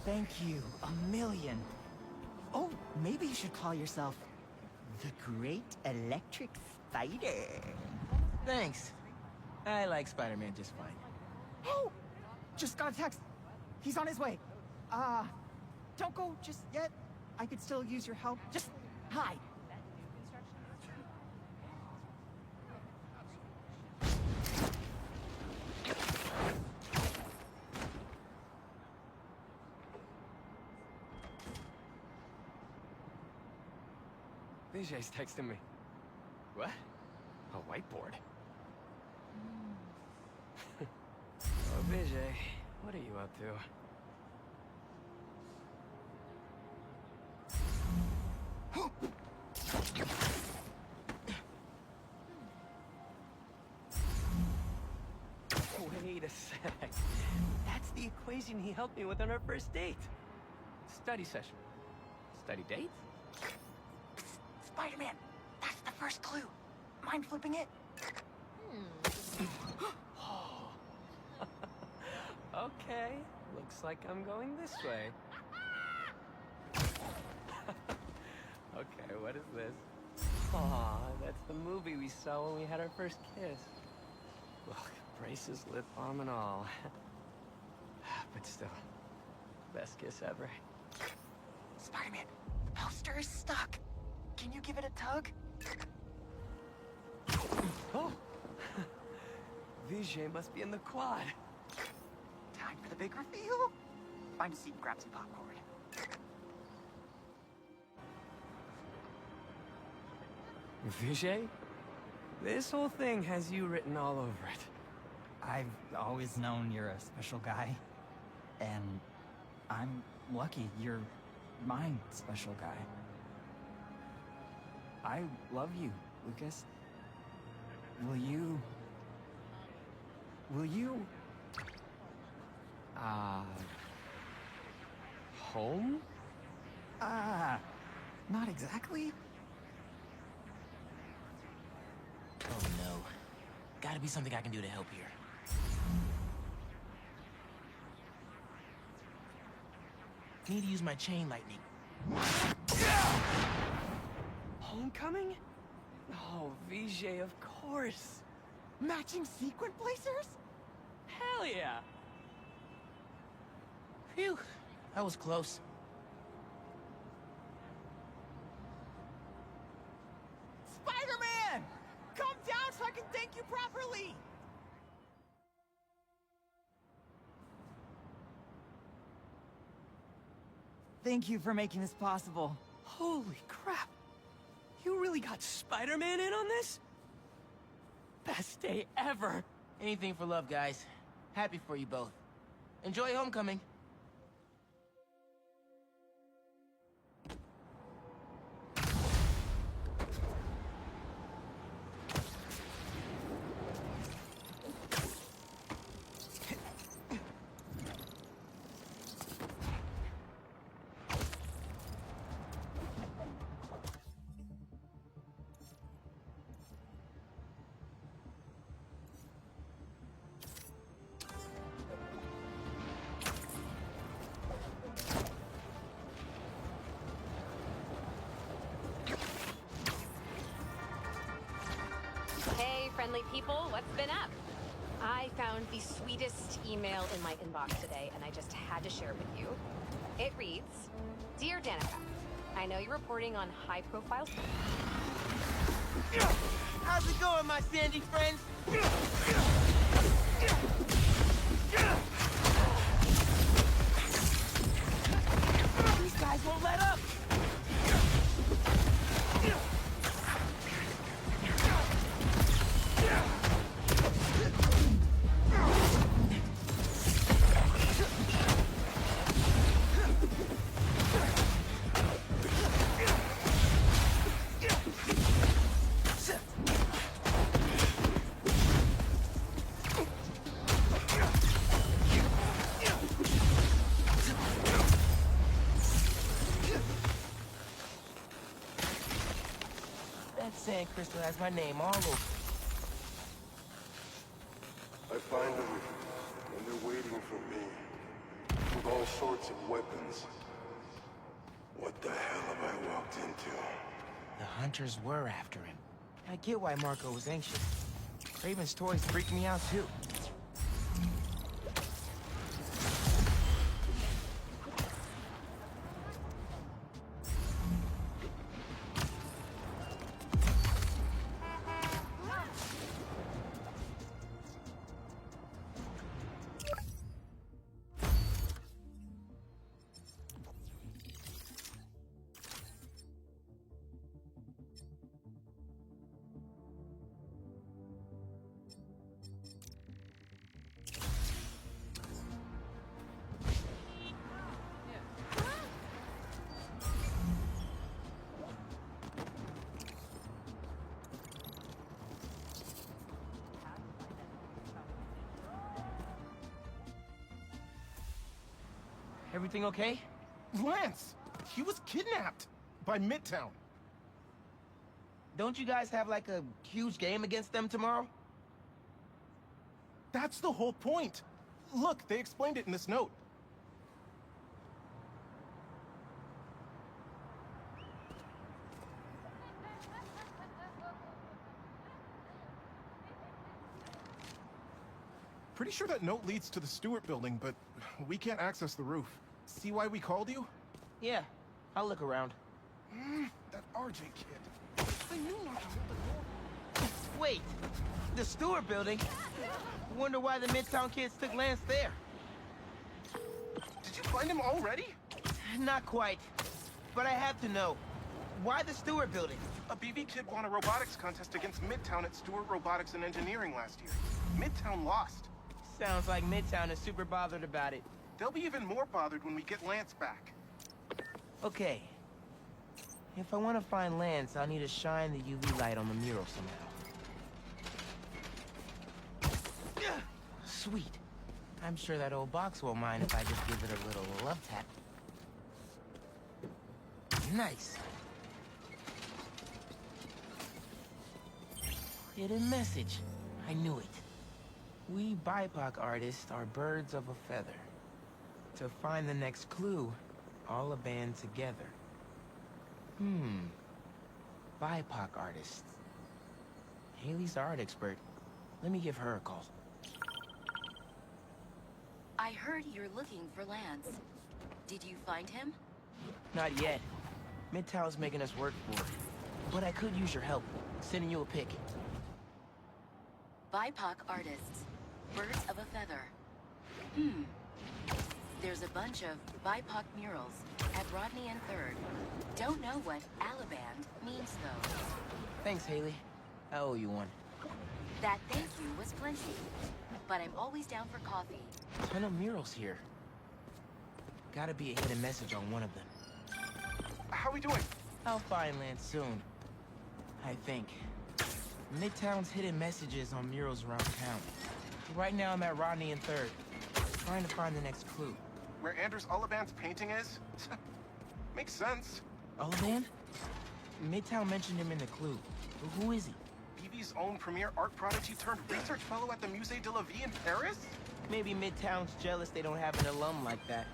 Thank you, a million. Oh, maybe you should call yourself the Great Electric Spider. Thanks. I like Spider-Man just fine. Oh! Just got a text. He's on his way. Don't go just yet. I could still use your help. Just hide. Vijay's texting me. What? A whiteboard? Oh, Vijay, what are you up to? Wait a sec. That's the equation he helped me with on our first date. Study session. Study date? Spider-Man, that's the first clue. Mind flipping it? Okay, looks like I'm going this way. Okay, what is this? Aw, that's the movie we saw when we had our first kiss. Look, braces, lip balm and all. But still, best kiss ever. Spider-Man, the poster is stuck. Can you give it a tug? Oh! Vijay must be in the quad. Time for the big reveal. Find a seat and grab some popcorn. Vijay? This whole thing has you written all over it. I've always known you're a special guy. And I'm lucky you're my special guy. I love you, Lucas. Will you... home? Not exactly. Oh no. Gotta be something I can do to help here. Need to use my chain lightning. Homecoming? Oh, Vijay, of course. Matching sequin placers? Hell yeah. Phew, that was close. Spider-Man! Come down so I can thank you properly! Thank you for making this possible. Holy crap. You really got Spider-Man in on this? Best day ever. Anything for love, guys. Happy for you both. Enjoy homecoming. Hey, friendly people, what's been up? I found the sweetest email in my inbox today, and I just had to share it with you. It reads, Dear Danica, I know you're reporting on high-profile... How's it going, my sandy friends? These guys won't let up! That sand crystal has my name all over. I find them, and they're waiting for me, with all sorts of weapons. What the hell have I walked into? The hunters were after him. I get why Marco was anxious. Raven's toys freaked me out too. Everything okay? Lance! He was kidnapped! By Midtown. Don't you guys have like a huge game against them tomorrow? That's the whole point! Look, they explained it in this note. Pretty sure that note leads to the Stewart building, but we can't access the roof. See why we called you? Yeah, I'll look around. That RJ kid. I knew not to hold the door. Wait, the Stewart building? Wonder why the Midtown kids took Lance there. Did you find him already? Not quite, but I have to know. Why the Stewart building? A BB kid won a robotics contest against Midtown at Stewart Robotics and Engineering last year. Midtown lost. Sounds like Midtown is super bothered about it. They'll be even more bothered when we get Lance back. Okay. If I want to find Lance, I'll need to shine the UV light on the mural somehow. Sweet. I'm sure that old box won't mind if I just give it a little love tap. Nice. Hidden message. I knew it. We BIPOC artists are birds of a feather. To find the next clue, all a band together. BIPOC artists. Haley's the art expert. Let me give her a call. I heard you're looking for Lance. Did you find him? Not yet. Midtown's making us work for it. But I could use your help. Sending you a pic. BIPOC artists. Birds of a feather. There's a bunch of BIPOC murals at Rodney and 3rd. Don't know what Alaband means, though. Thanks, Haley. I owe you one. That thank you was plenty. But I'm always down for coffee. Ton of murals here. Gotta be a hidden message on one of them. How we doing? I'll find Lance soon. I think. Midtown's hidden messages on murals around town. Right now I'm at Rodney and 3rd, trying to find the next clue. Where Anders Olaband's painting is? Makes sense. Olaban? Midtown mentioned him in the clue. But who is he? BB's own premier art prodigy turned research fellow at the Musée de la Vie in Paris? Maybe Midtown's jealous they don't have an alum like that.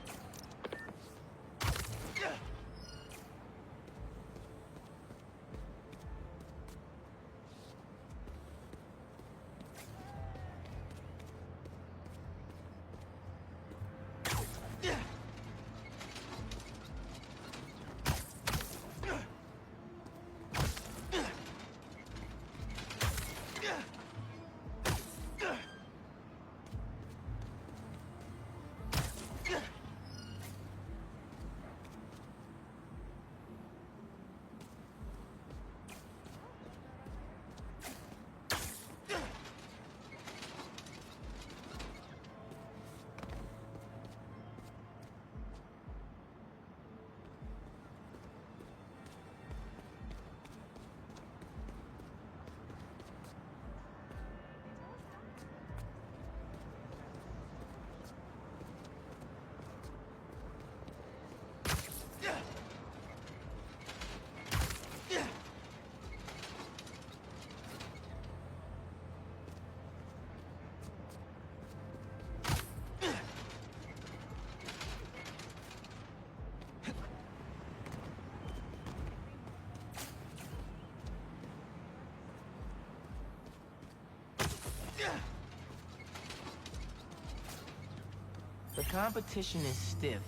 The competition is stiff,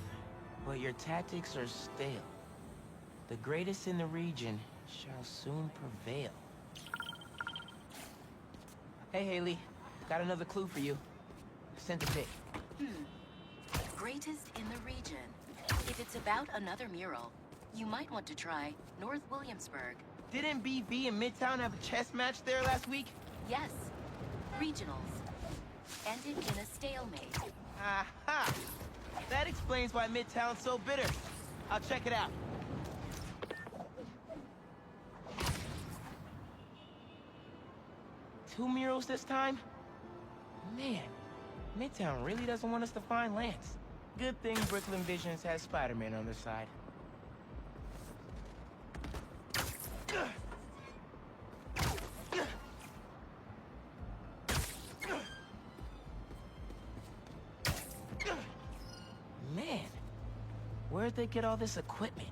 but your tactics are stale. The greatest in the region shall soon prevail. Hey, Haley. Got another clue for you. Sent a pic. Greatest in the region. If it's about another mural, you might want to try North Williamsburg. Didn't BB and Midtown have a chess match there last week? Yes. Regionals. Ended in a stalemate. Aha! That explains why Midtown's so bitter. I'll check it out. Two murals this time? Man, Midtown really doesn't want us to find Lance. Good thing Brooklyn Visions has Spider-Man on their side. Man, where'd they get all this equipment?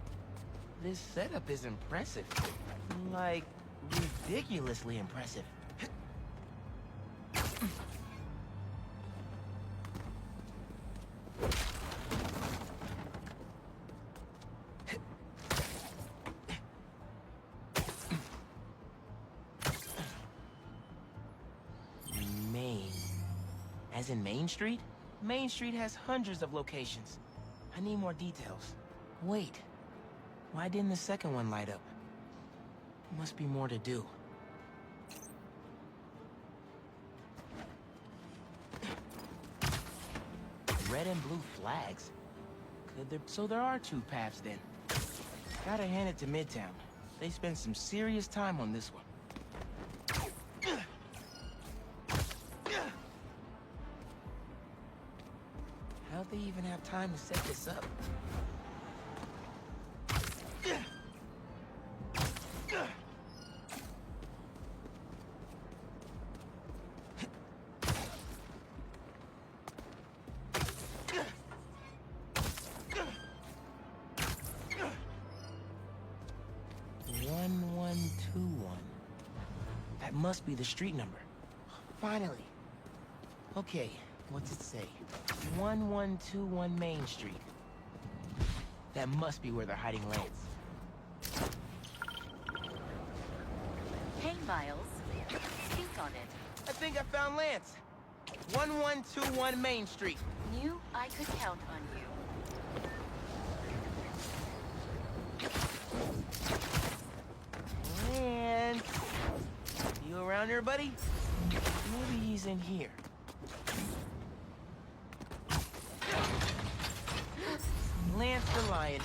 This setup is impressive. Like, ridiculously impressive. As in Main Street? Main Street has hundreds of locations. I need more details. Wait, why didn't the second one light up? Must be more to do. Red and blue flags? So there are two paths then. Gotta hand it to Midtown. They spent some serious time on this one. How'd they even have time to set this up? That must be the street number. Finally. Okay, what's it say? 1121 Main Street. That must be where they're hiding Lance. Hey, Miles. Speak on it. I think I found Lance. 1121 Main Street. Knew I could count on you. Lance! You around here, buddy? Maybe he's in here. Lance the Lion.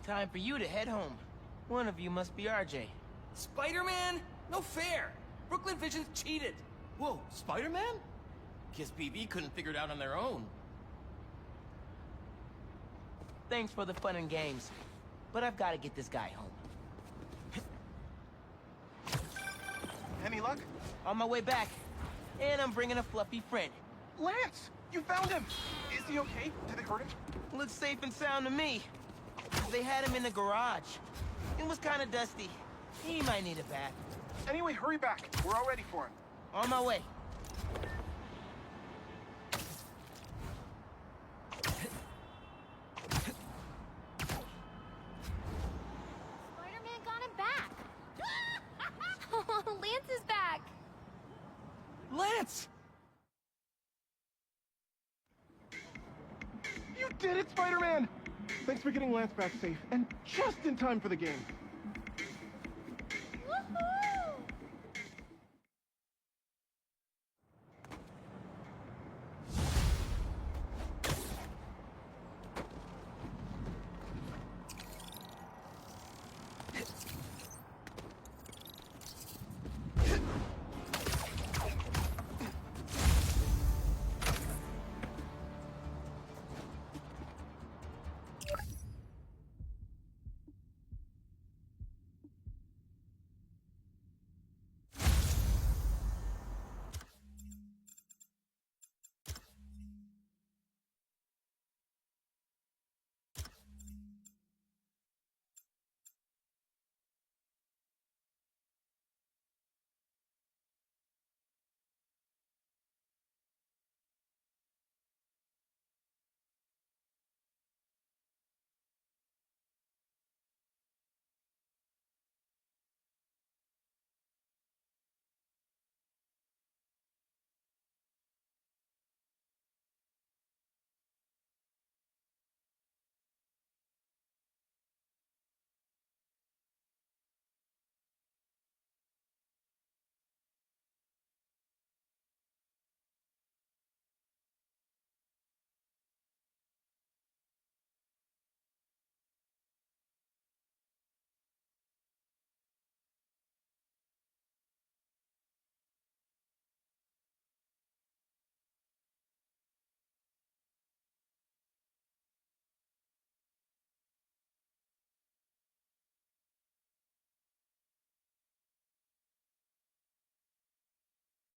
Time for you to head home. One of you must be RJ. Spider-Man? No fair! Brooklyn Vision's cheated! Whoa, Spider-Man? Guess BB couldn't figure it out on their own. Thanks for the fun and games, but I've got to get this guy home. Any luck? On my way back, and I'm bringing a fluffy friend. Lance! You found him! Is he okay? Did they hurt him? Looks safe and sound to me. They had him in the garage. It was kind of dusty. He might need a bath. Anyway, hurry back. We're all ready for him. On my way. Spider-Man got him back! Oh, Lance is back! Lance! You did it, Spider-Man! Thanks for getting Lance back safe, and just in time for the game.